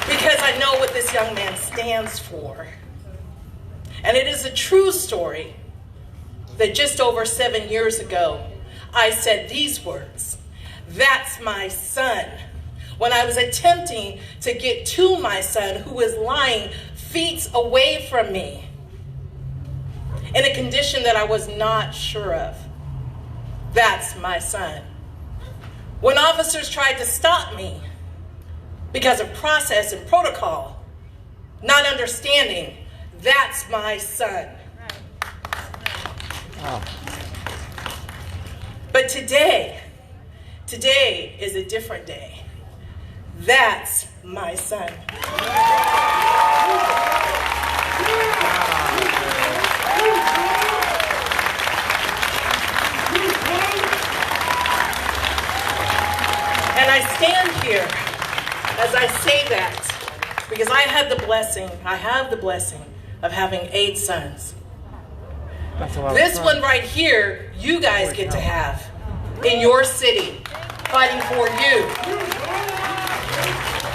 Speaker 16: Because I know what this young man stands for. And it is a true story that just over 7 years ago, I said these words, "That's my son," when I was attempting to get to my son who was lying feet away from me in a condition that I was not sure of. That's my son. When officers tried to stop me because of process and protocol, not understanding, that's my son.
Speaker 1: Oh.
Speaker 16: But today is a different day. That's my son. And I stand here as I say that because I have the blessing of having 8 sons.
Speaker 1: That's a lot
Speaker 16: This
Speaker 1: of fun.
Speaker 16: one right here, you guys get to have in your city, fighting for you,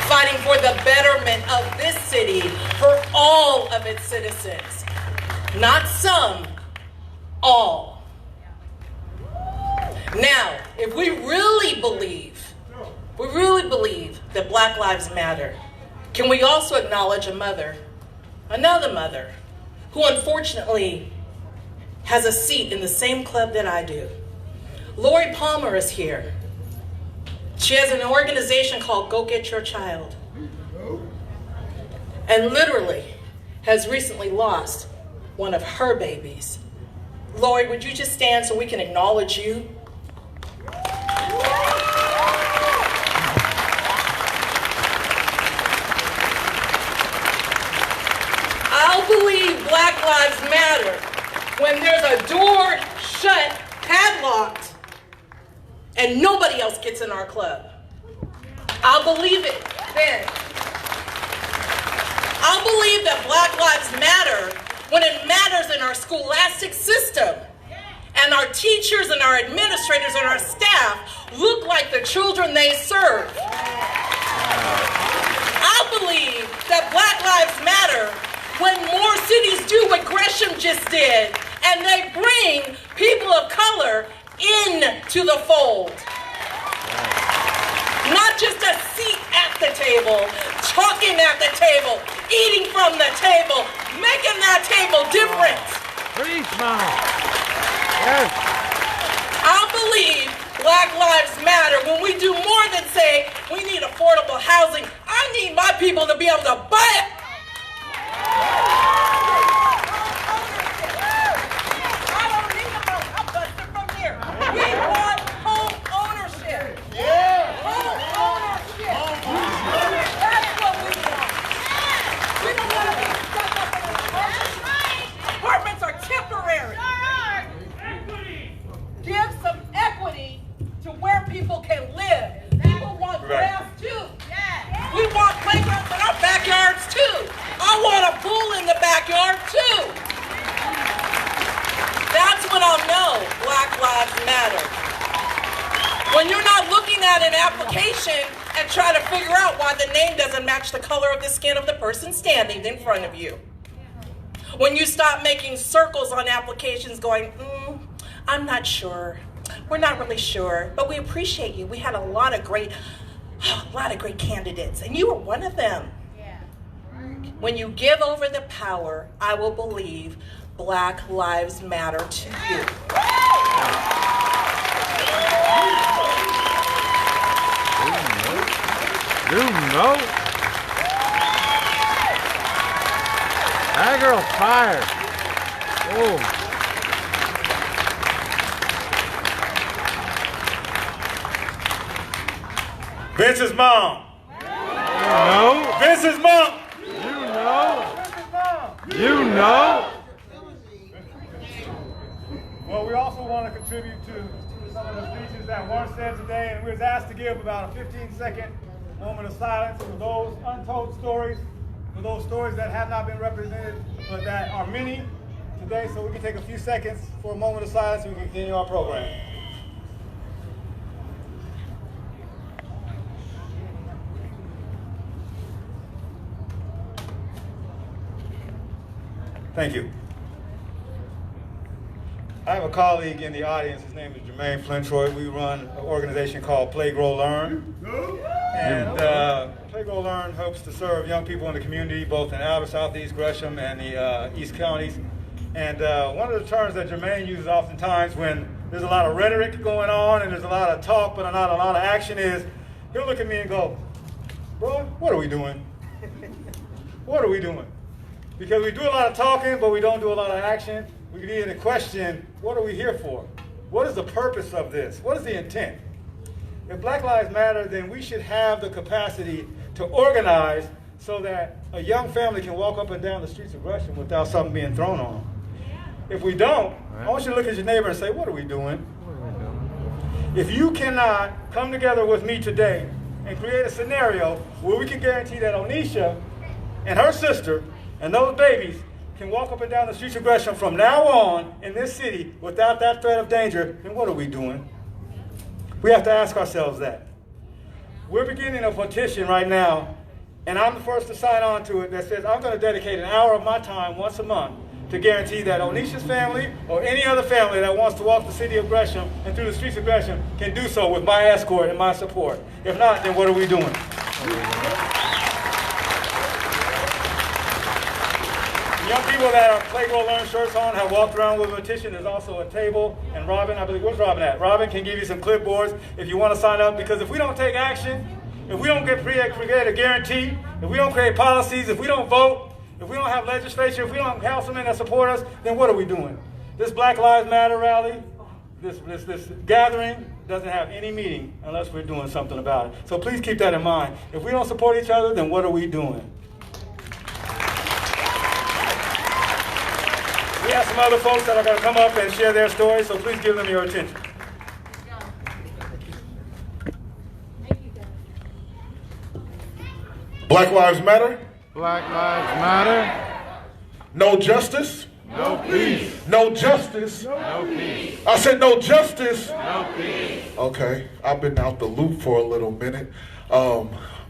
Speaker 16: fighting for the betterment of this city, for all of its citizens. Not some, all. Now, if we really believe that Black Lives Matter, can we also acknowledge another mother, who unfortunately has a seat in the same club that I do. Lori Palmer is here. She has an organization called Go Get Your Child. And literally has recently lost one of her babies. Lori, would you just stand so we can acknowledge you? I'll believe Black Lives Matter when there's a door shut, padlocked, and nobody else gets in our club. I'll believe it then. I'll believe that Black Lives Matter when it matters in our scholastic system and our teachers and our administrators and our staff look like the children they serve. I'll believe that Black Lives Matter when more cities do what Gresham just did and they bring people of color into the fold. Not just a seat at the table, talking at the table, eating from the table, making that table different.
Speaker 1: Preach, Mom. Yes.
Speaker 16: I believe Black Lives Matter when we do more than say we need affordable housing. I need my people to be able to buy it. We want home ownership. Home ownership. That's what we want. We don't want to be stuck up in apartments. Apartments are temporary. Give some equity to where people can live. People want grass too. We want playgrounds in our backyards too. I want a pool in the backyard too. That's when I'll know Black Lives Matter. When you're not looking at an application and try to figure out why the name doesn't match the color of the skin of the person standing in front of you. When you stop making circles on applications going, I'm not sure. We're not really sure, but we appreciate you. We had a lot of great candidates, and you were one of them. When you give over the power, I will believe Black Lives Matter to you.
Speaker 1: No. That girl's fired. Oh.
Speaker 2: Vince's mom.
Speaker 1: No.
Speaker 2: Vince's mom.
Speaker 1: You know. You know.
Speaker 2: Well, we also want to contribute to some of the speeches that weren't said today, and we was asked to give about a 15-second moment of silence for those untold stories, for those stories that have not been represented, but that are many today, so we can take a few seconds for a moment of silence and we can continue our program. Thank you. I have a colleague in the audience. His name is Jermaine Flintroy. We run an organization called Play, Grow, Learn. And Play, Grow, Learn hopes to serve young people in the community, both in outer Southeast Gresham and the East counties. And one of the terms that Jermaine uses oftentimes when there's a lot of rhetoric going on and there's a lot of talk but not a lot of action is, he'll look at me and go, bro, what are we doing? What are we doing? Because we do a lot of talking, but we don't do a lot of action. We need to question, what are we here for? What is the purpose of this? What is the intent? If Black Lives Matter, then we should have the capacity to organize so that a young family can walk up and down the streets of Gresham without something being thrown on them. If we don't, I want you to look at your neighbor and say, what are we doing? If you cannot come together with me today and create a scenario where we can guarantee that Onisha and her sister and those babies can walk up and down the streets of Gresham from now on in this city without that threat of danger, then what are we doing? We have to ask ourselves that. We're beginning a petition right now, and I'm the first to sign on to it, that says I'm going to dedicate an hour of my time once a month to guarantee that Onisha's family or any other family that wants to walk the city of Gresham and through the streets of Gresham can do so with my escort and my support. If not, then what are we doing? Young people that are Play, Grow, Learn shirts on have walked around with a petition. There's also a table. And Robin, I believe, where's Robin at? Robin can give you some clipboards if you want to sign up. Because if we don't take action, if we don't create a guarantee, if we don't create policies, if we don't vote, if we don't have legislature, if we don't have councilmen that support us, then what are we doing? This Black Lives Matter rally, this gathering doesn't have any meaning unless we're doing something about it. So please keep that in mind. If we don't support each other, then what are we doing? We have some other folks that are going to come up and share their stories, so please give them your attention.
Speaker 15: Black Lives Matter.
Speaker 1: Black Lives Matter.
Speaker 15: No justice.
Speaker 1: No peace.
Speaker 15: No justice.
Speaker 1: No peace.
Speaker 15: I said no justice.
Speaker 1: No peace.
Speaker 15: Okay, I've been out the loop for a little minute.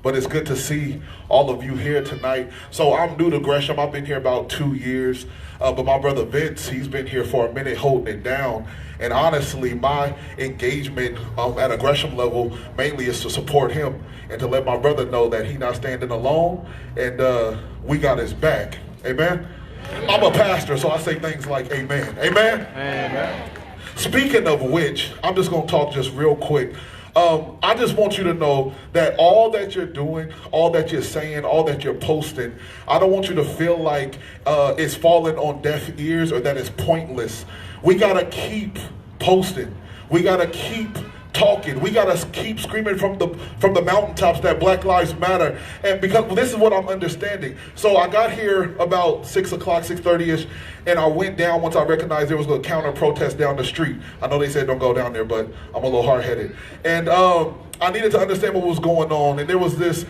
Speaker 15: But it's good to see all of you here tonight. So I'm new to Gresham. I've been here about 2 years. But my brother Vince, he's been here for a minute holding it down. And honestly, my engagement at a Gresham level mainly is to support him and to let my brother know that he's not standing alone and we got his back. Amen? I'm a pastor, so I say things like amen. Amen?
Speaker 1: Amen.
Speaker 15: Speaking of which, I'm just going to talk just real quick. I just want you to know that all that you're doing, all that you're saying, all that you're posting, I don't want you to feel like it's falling on deaf ears or that it's pointless. We got to keep posting. We got to keep talking. We got to keep screaming from the mountaintops that Black Lives Matter. And because this is what I'm understanding. So I got here about 6 o'clock, 6:30ish, and I went down once I recognized there was a counter protest down the street. I know they said don't go down there, but I'm a little hard-headed. And I needed to understand what was going on. And there was this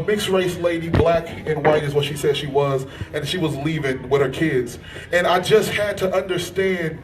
Speaker 15: mixed race lady, black and white is what she said she was, and she was leaving with her kids. And I just had to understand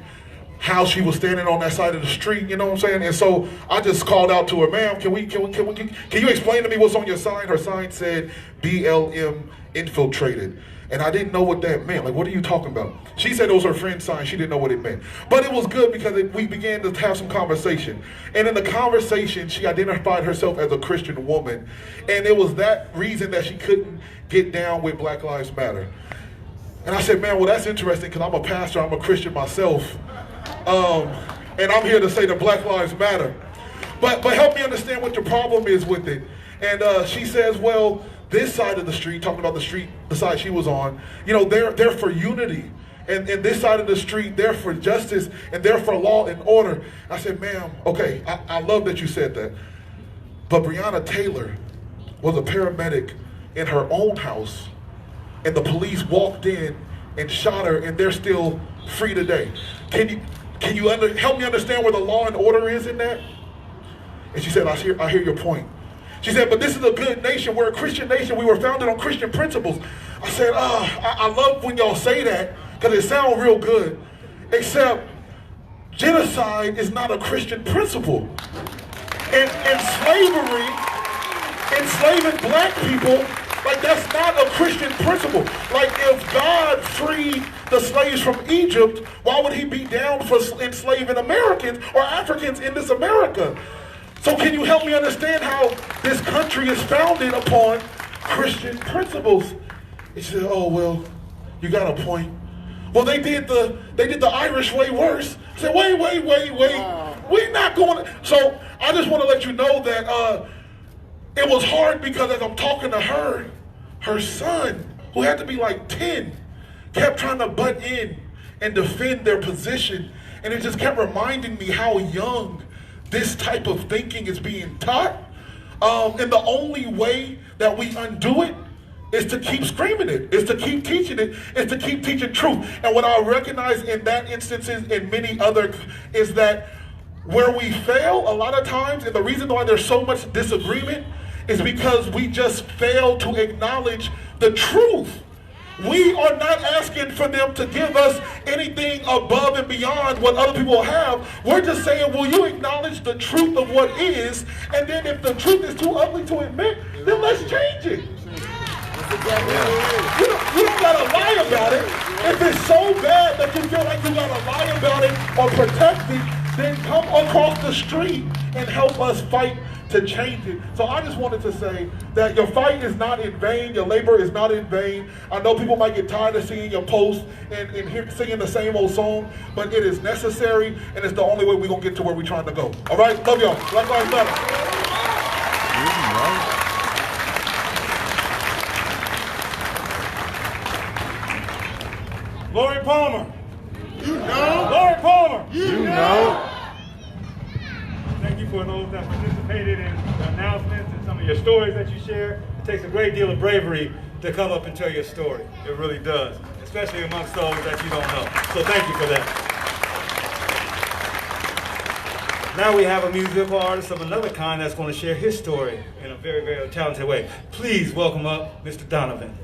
Speaker 15: how she was standing on that side of the street, you know what I'm saying? And so I just called out to her, ma'am, can you explain to me what's on your sign? Her sign said BLM infiltrated. And I didn't know what that meant. Like, what are you talking about? She said it was her friend's sign. She didn't know what it meant. But it was good because we began to have some conversation. And in the conversation, she identified herself as a Christian woman. And it was that reason that she couldn't get down with Black Lives Matter. And I said, man, well, that's interesting because I'm a pastor. I'm a Christian myself. And I'm here to say that Black Lives Matter. But help me understand what the problem is with it.
Speaker 17: And she says, well, this side of the street, talking about the street, the side she was on, you know, they're for unity. And this side of the street, they're for justice, and they're for law and order. I said, ma'am, okay, I love that you said that. But Breonna Taylor was a paramedic in her own house, and the police walked in and shot her, and they're still free today. Can you help me understand where the law and order is in that? And she said, I hear your point. She said, but this is a good nation. We're a Christian nation. We were founded on Christian principles. I said, I love when y'all say that, because it sounds real good, except genocide is not a Christian principle. And slavery, enslaving black people, like that's not a Christian principle. Like if God freed the slaves from Egypt, why would he be down for enslaving Americans or Africans in this America? So can you help me understand how this country is founded upon Christian principles? He said, oh, well, you got a point. Well, they did the Irish way worse. I said, wait. We're not going to. So I just want to let you know that it was hard because as I'm talking to her son, who had to be like 10, kept trying to butt in and defend their position. And it just kept reminding me how young this type of thinking is being taught. And the only way that we undo it is to keep screaming it, is to keep teaching it, is to keep teaching truth. And what I recognize in that instance and many other is that where we fail a lot of times, and the reason why there's so much disagreement is because we just fail to acknowledge the truth. We are not asking for them to give us anything above and beyond what other people have. We're just saying, will you acknowledge the truth of what is? And then if the truth is too ugly to admit, then let's change it. You don't gotta lie about it. If it's so bad that you feel like you gotta lie about it or protect it, then come across the street and help us fight to change it. So I just wanted to say that your fight is not in vain, your labor is not in vain. I know people might get tired of seeing your posts and singing the same old song, but it is necessary, and it's the only way we're gonna get to where we're trying to go. All right, love y'all. Black Lives Matter.
Speaker 2: Lori Palmer. You know. Lori Palmer.
Speaker 17: You know.
Speaker 2: Thank you for those that participated in the announcements and some of your stories that you share. It takes a great deal of bravery to come up and tell your story. It really does, especially amongst those that you don't know. So thank you for that. Now we have a musical artist of another kind that's going to share his story in a very, very talented way. Please welcome up Mr. Donovan.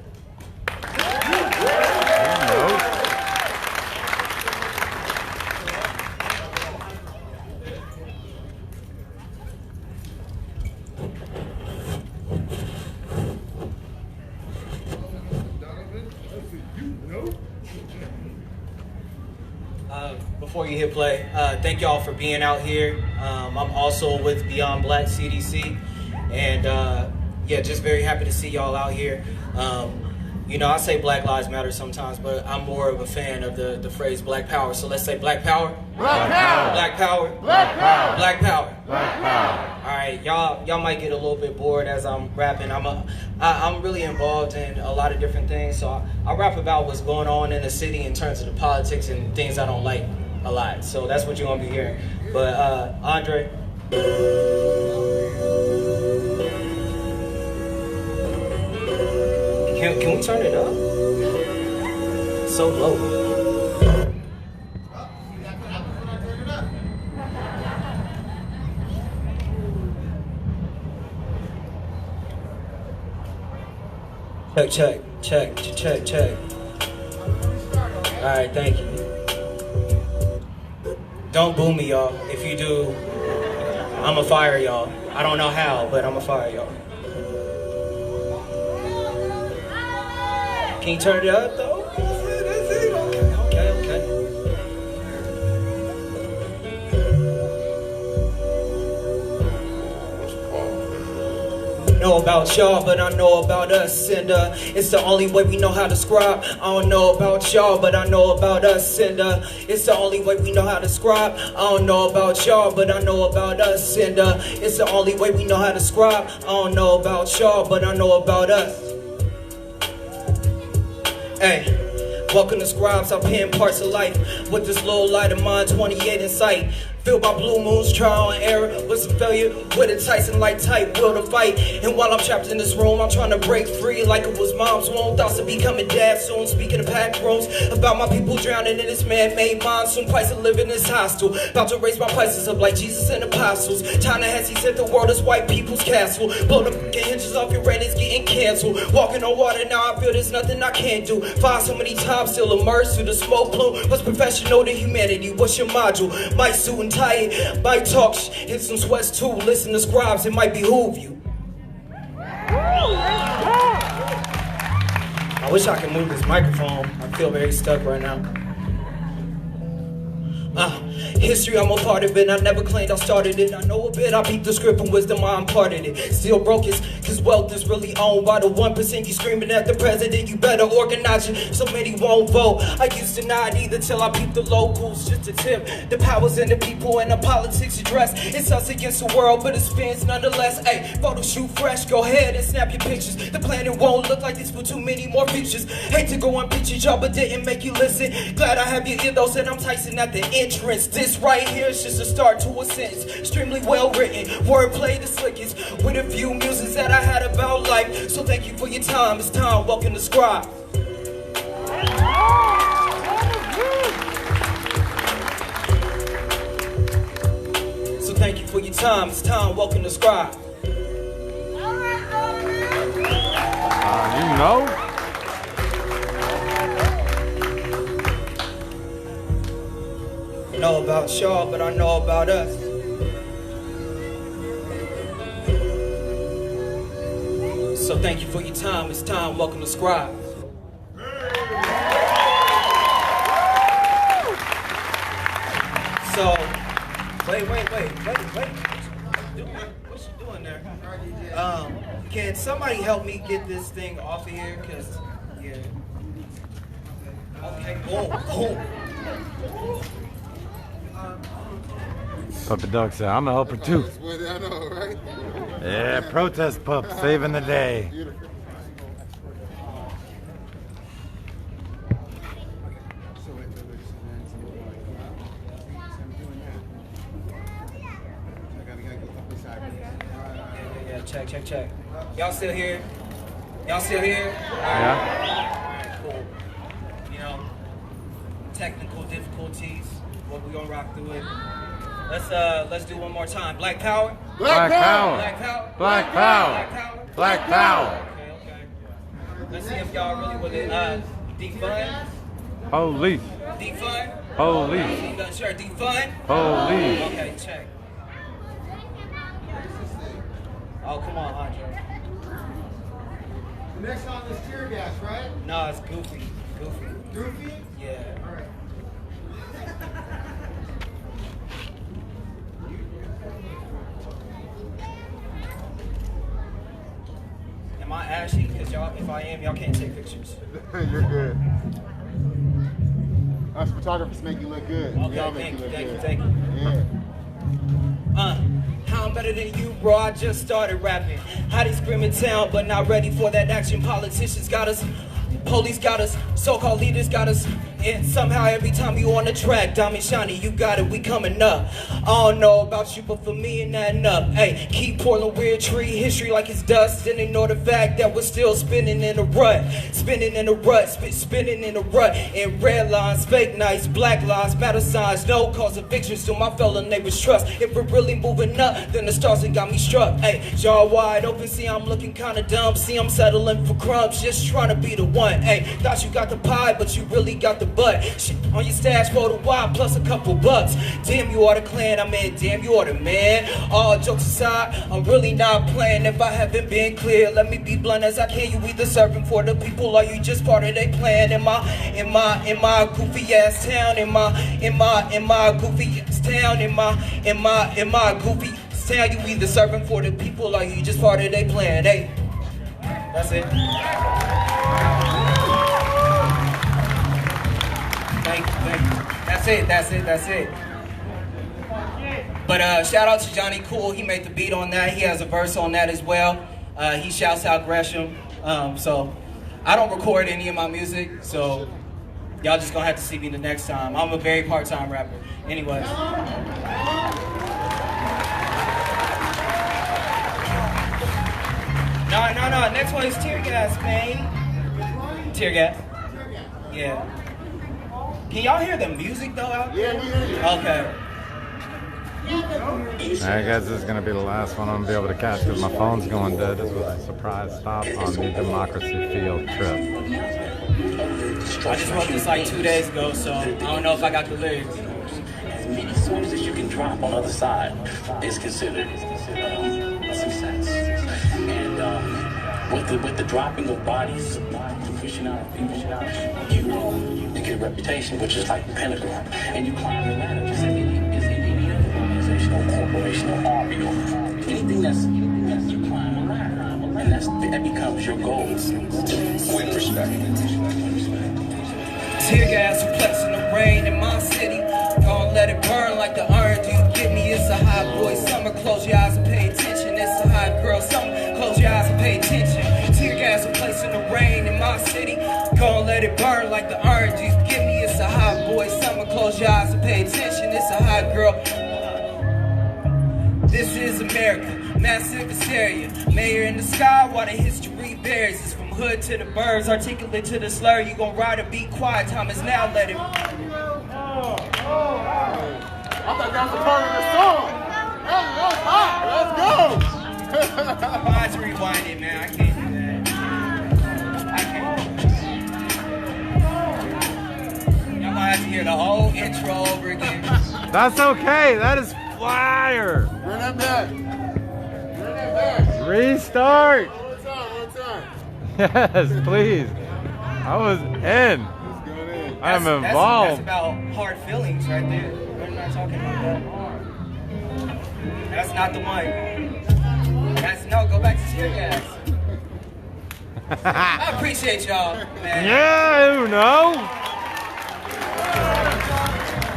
Speaker 7: Before you hit play, thank y'all for being out here. I'm also with Beyond Black CDC, and yeah, just very happy to see y'all out here. You know, I say Black Lives Matter sometimes, but I'm more of a fan of the phrase Black Power. So let's say Black Power. Black Power. Black Power. Black Power. Black Power. Black Power. All right, y'all might get a little bit bored as I'm rapping. I'm really involved in a lot of different things. So I rap about what's going on in the city in terms of the politics and things I don't like a lot. So that's what you're gonna be hearing. But Andre. Can we turn it up? It's so low. Check. All right, thank you. Don't boo me, y'all. If you do, I'ma fire y'all. I don't know how, but I'ma fire y'all. Can you turn it up though? Okay. know about y'all, but I know about us. And it's the only way we know how to scribe. I don't know about y'all, but I know about us. And it's the only way we know how to scribe. I don't know about y'all, but I know about us. And it's the only way we know how to scribe. I don't know about y'all, but I know about us. Hey, welcome to Scribes. I pen parts of life with this little light of mine, 28 in sight. Filled by blue moons, trial and error, with some failure, with a Tyson like type, will to fight. And while I'm trapped in this room, I'm trying to break free like it was mom's womb. Thoughts of becoming dad soon, speaking of packed rooms, about my people drowning in this man-made monsoon. Price of living is hostile, about to raise my prices up like Jesus and apostles. China has he said the world is white people's castle. Blow the fucking hinges off your ratings, getting canceled. Walking on water now, I feel there's nothing I can't do. Fire so many times, still immersed through the smoke plume. What's professional to humanity? What's your module? My suit and tight, might talk hit some sweats too. Listen to Scribes, it might behoove you. I wish I could move this microphone. I feel very stuck right now. History, I'm a part of it. I never claimed I started it. I know a bit, I peeped the script and wisdom, I imparted it. Still broke it, cause wealth is really owned by the 1%. You screaming at the president, you better organize it. So many won't vote. I used to not either till I peeped the locals. Just a tip, the powers in the people and the politics address. It's us against the world, but it spins nonetheless. Hey, photo shoot fresh, go ahead and snap your pictures. The planet won't look like this for too many more features. Hate to go and picture y'all, but didn't make you listen. Glad I have your ear though, said I'm Tyson at the entrance. This right here is just a start to a sentence. Extremely well written, wordplay the slickest, with a few muses that I had about life. So thank you for your time. It's time. Welcome to Scribe. So thank you for your time. It's time. Welcome to Scribe.
Speaker 1: You know.
Speaker 7: I know about y'all, but I know about us. So thank you for your time. It's time. Welcome to Scribe. So, wait. What you doing there? Can somebody help me get this thing off of here? Cause, yeah. Okay, boom.
Speaker 1: Puppy Dog said, I'm a helper too.
Speaker 19: I know, right?
Speaker 1: Yeah, protest pup, saving the day.
Speaker 7: Yeah, check. Y'all still here?
Speaker 1: Yeah.
Speaker 7: Alright, cool. You know, technical difficulties, but we're gonna rock through it. Let's do one more time. Black Power.
Speaker 1: Black Power.
Speaker 7: Black Power.
Speaker 1: Black Power. Black Power.
Speaker 7: Okay. Let's see if y'all really with it. Defund.
Speaker 1: Police.
Speaker 7: Defund.
Speaker 1: Police.
Speaker 7: Sure, defund.
Speaker 1: Police.
Speaker 7: Okay, check. Oh, come on, Andre.
Speaker 19: The next song is Tear Gas, right?
Speaker 7: No, it's Goofy.
Speaker 19: Goofy?
Speaker 7: Yeah.
Speaker 19: All right.
Speaker 7: Am I ashy? Because y'all, if I am, y'all can't take pictures.
Speaker 19: You're good. Us photographers make you look good.
Speaker 7: Okay,
Speaker 19: Y'all make you look good.
Speaker 7: Thank you.
Speaker 19: Yeah.
Speaker 7: How I'm better than you, bro. I just started rapping. How they scream in town, but not ready for that action. Politicians got us. Police got us. So-called leaders got us. And somehow every time you on the track, Diamond Shiny, you got it, we coming up. I don't know about you, but for me it ain't up. Hey, keep Portland weird tree history like it's dust. And ignore the fact that we're still spinning in a rut. Spinning in a rut. And red lines, fake nights, black lives, matter signs. No cause of victories to my fellow neighbors' trust. If we're really moving up, then the stars that got me struck. Hey, jaw wide open, see I'm looking kinda dumb. See I'm settling for crumbs, just trying to be the one. Hey, thought you got the pie, but you really got the butt. Shit on your stash for the while, plus a couple bucks. Damn, you are the clan, I mean, damn, you are the man. All jokes aside, I'm really not playing. If I haven't been clear, let me be blunt as I can. You either serving for the people or you just part of their plan. In my goofy ass town, in my goofy ass town, in my goofy Saying you either serving for the people or you just part of their plan. Hey, that's it. Thank you. That's it. But shout out to Johnny Cool. He made the beat on that. He has a verse on that as well. He shouts out Gresham. So I don't record any of my music, so y'all just gonna have to see me the next time. I'm a very part-time rapper. Anyways. No. Next one is Tear Gas, man. Tear Gas. Yeah. Can y'all hear the music though out there? Yeah, we hear you. Okay.
Speaker 1: I guess this is going to be the last one I'm going to be able to catch because my phone's going dead. This was a surprise stop on the Democracy Field trip.
Speaker 7: I just wrote this like 2 days ago, so I don't know if I got the lyrics.
Speaker 20: As many songs as you can drop on the other side is considered success. And with the dropping of bodies, pushing out people, you get a reputation, which is like the pinnacle. And you climb the ladder, just like any other organization or corporation or army or anything that's you climb a ladder, and that becomes your goal. Win respect.
Speaker 7: Tear gas replacing the rain in my city. Gonna let it burn like the orange you give me. It's a hot boy summer. Close your eyes and pay attention. It's a hot girl summer. Close your eyes and pay attention. Tear gas replacing the rain in my city. Gonna let it burn like the orange you give me. It's a hot boy summer. Close your eyes and pay attention. It's a hot girl. This is America. Massive hysteria. Mayor in the sky while the history bears. It's from hood to the birds, articulate to the slur. You gon' ride or be quiet, time is now, let it.
Speaker 19: I thought that was a part of the song. That was hot. Let's go.
Speaker 7: I have to rewind it, man. I can't do that. I can't. Y'all might have to hear the whole intro over again.
Speaker 1: That's okay. That is fire.
Speaker 19: Run that back.
Speaker 1: Restart.
Speaker 19: One time.
Speaker 1: Yes, please. I was in. I'm involved.
Speaker 7: That's about hard feelings right there. We're not talking about that. That's not the one. No, go back to Tear Gas. I appreciate y'all, man.
Speaker 1: Yeah, you know.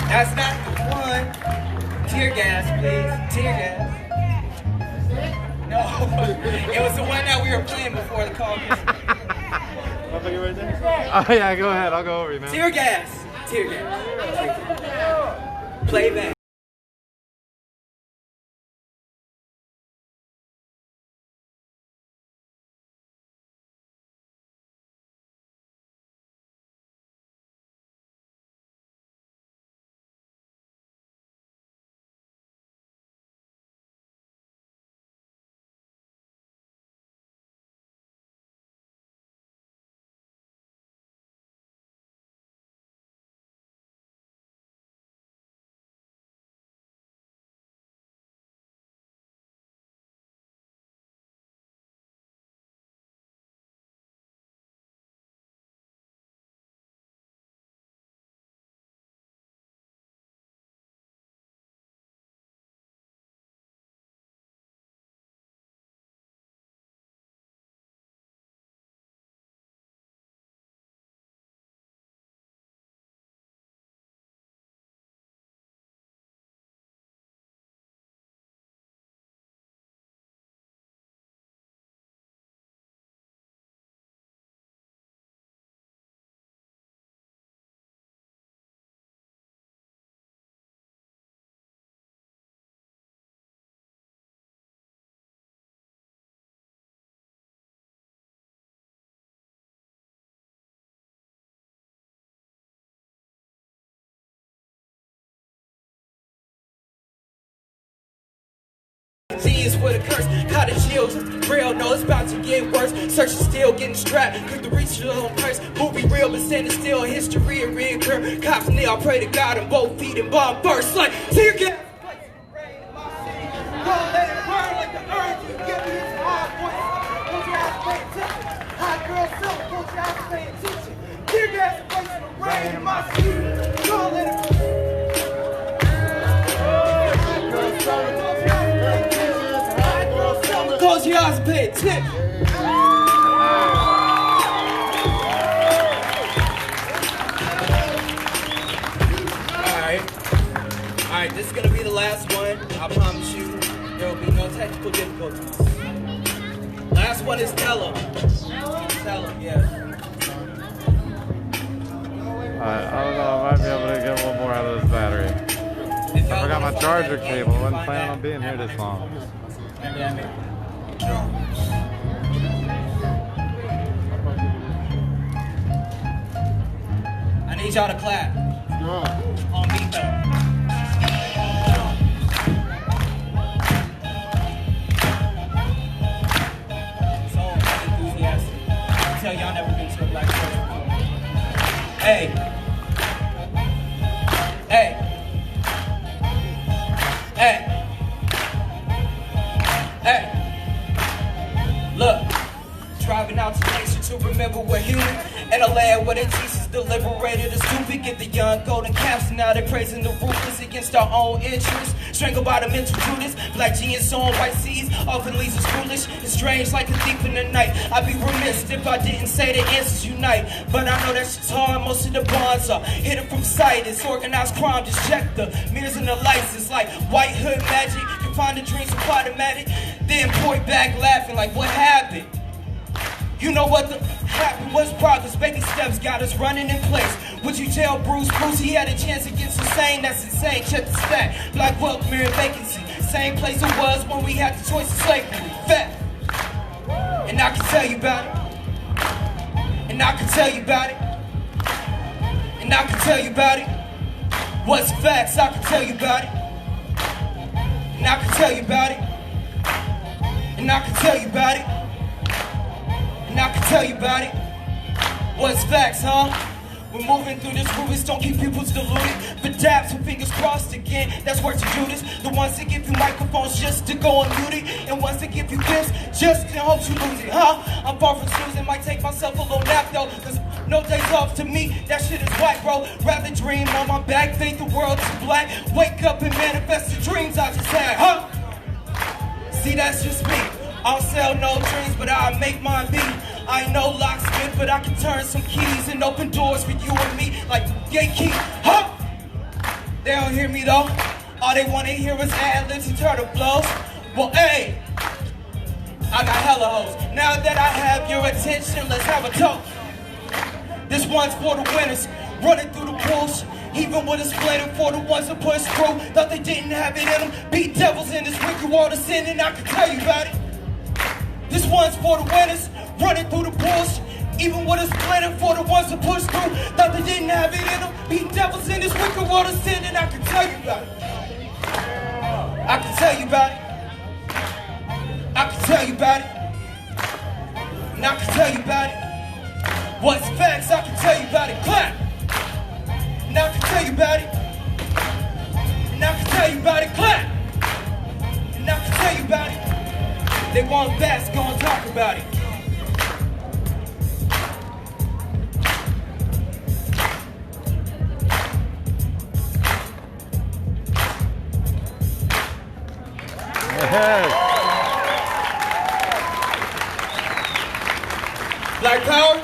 Speaker 7: That's not the one. Tear Gas, please. Tear Gas. No, it was the one that we were playing before the caucus.
Speaker 1: Oh yeah, go ahead. I'll go over you, man.
Speaker 7: Tear Gas. Tear Gas. Play back. G's with a curse, caught the children. Real, no, it's about to get worse. Search is still getting strapped. Quick to reach your own purse. Movie real, but standing still. History and reoccur. Cops kneel, pray to God on both feet and bomb burst like tear gas. Don't let it burn like the earth. You give me this hard voice. Close your eyes, pay attention. Hot girl silk, close your eyes, pay attention. Tear gas in place of the rain in my city. Don't let it burn. Hot girl silk, close your eyes, pay attention. Close your eyes and pay attention. Alright, this is gonna be the last one. I promise you, there will be no technical difficulties. Last one is tell 'em. Tell 'em, yeah.
Speaker 1: Alright, I don't know, I might be able to get one more out of this battery. I forgot my charger cable. I wasn't planning on being here this long.
Speaker 7: I need y'all to clap. On beat though. So enthusiastic. I can tell y'all never been to a black church before. Hey. Hey. Hey. Hey. Look. Driving out to nature to remember we're human. And a land where they teach us the liberated, the stupid. Get the young golden caps, and now they're praising the ruthless against our own interests. Strangled by the mental Judas. Black genius on white seas often leaves us foolish and strange like a thief in the night. I'd be remiss if I didn't say the answers unite. But I know that shit's hard, most of the bonds are hidden from sight. It's organized crime, just check the mirrors and the lights. It's like white hood magic. You find the dreams of automatic. Then point back laughing like what happened? You know what happened was progress. Baby steps got us running in place. Would you tell Bruce he had a chance against insane? That's insane. Check the stat. Black wealth, mirror vacancy. Same place it was when we had the choice of slavery. Fact. And I can tell you about it. And I can tell you about it. And I can tell you about it. What's facts? I can tell you about it. And I can tell you about it. And I can tell you about it. And I can tell you about it. What's facts, huh? We're moving through this ruins, don't keep people deluded. But dabs with fingers crossed again, that's worth to do this. The ones that give you microphones just to go unmuted, and ones that give you gifts just to hope you lose it, huh? I'm far from snoozing, might take myself a little nap though, cause no days off to me, that shit is whack, bro. Rather dream on my back, fade the world to black. Wake up and manifest the dreams I just had, huh? See, that's just me. I don't sell no dreams, but I make mine be. I ain't no locksmith, but I can turn some keys and open doors for you and me like gatekeep, huh? They don't hear me though. All they wanna hear is ad-libs and turtle blows. Well, hey, I got hella hoes. Now that I have your attention, let's have a toast. This one's for the winners, running through the pools. Even with a splitter for the ones that push through. Thought they didn't have it in them. Beat devils in this wicked world of sin, and I can tell you about it. This one's for the winners, running through the bush. Even with a splinter for the ones that push through. Thought they didn't have it in them. Beat devils in this wicked world of sin, and I can tell you about it. I can tell you about it. I can tell you about it. And I can tell you about it. What's facts, I can tell you about it. Clap. And I can tell you about it. And I can tell you about it. Clap. And I can tell you about it. They want facts, go and talk about it. Black power.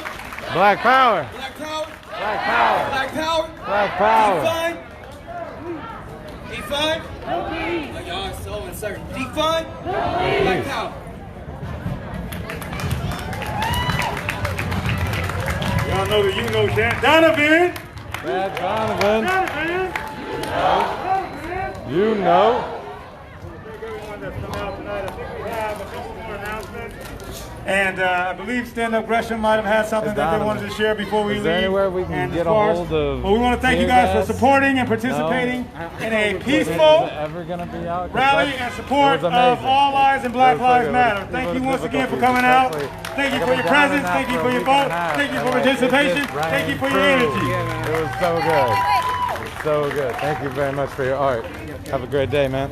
Speaker 1: Black power.
Speaker 7: Black power.
Speaker 1: Black power.
Speaker 7: Black power.
Speaker 1: Black power.
Speaker 7: Define. Define. Oh, y'all are so uncertain. Define. Black power.
Speaker 2: Y'all know the you know chant. Donovan.
Speaker 1: Bad Donovan.
Speaker 2: Donovan.
Speaker 1: You know.
Speaker 2: Thank everyone that's come out tonight. I think we have a couple more announcements. And I believe Stand-Up Gresham might have had something that they wanted to share before we leave.
Speaker 1: Is there anywhere we can get a hold of?
Speaker 2: Well, we want to thank you guys for supporting and participating in a peaceful rally and support of All Lives and Black Lives Matter. Thank you once again for coming out. Thank you for your presence. Thank you for your vote. Thank you for participation. Thank you for your energy.
Speaker 1: It was so good. It was so good. Thank you very much for your art. Have a great day, man.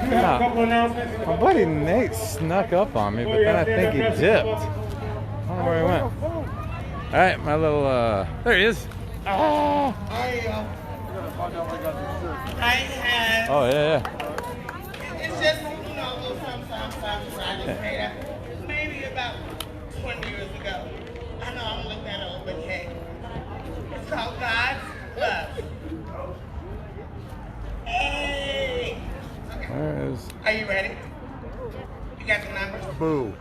Speaker 2: We have a couple announcements.
Speaker 1: My buddy Nate snuck up on me, but then I think he dipped. I don't know where he went. All right, my little, there he is. Oh,
Speaker 18: I have
Speaker 1: oh yeah.
Speaker 17: Boo.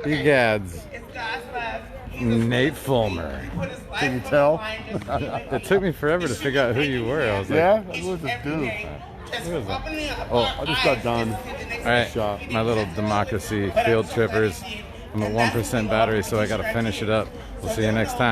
Speaker 1: Egads. Nate Fulmer.
Speaker 17: Can you tell?
Speaker 1: It took me forever to figure out who you were. I was like,
Speaker 17: Yeah? Who is this dude?
Speaker 1: who is that?
Speaker 17: Oh, I just got done.
Speaker 1: All right, my little democracy field trippers. I'm at 1% battery, so I got to finish it up. We'll see you next time.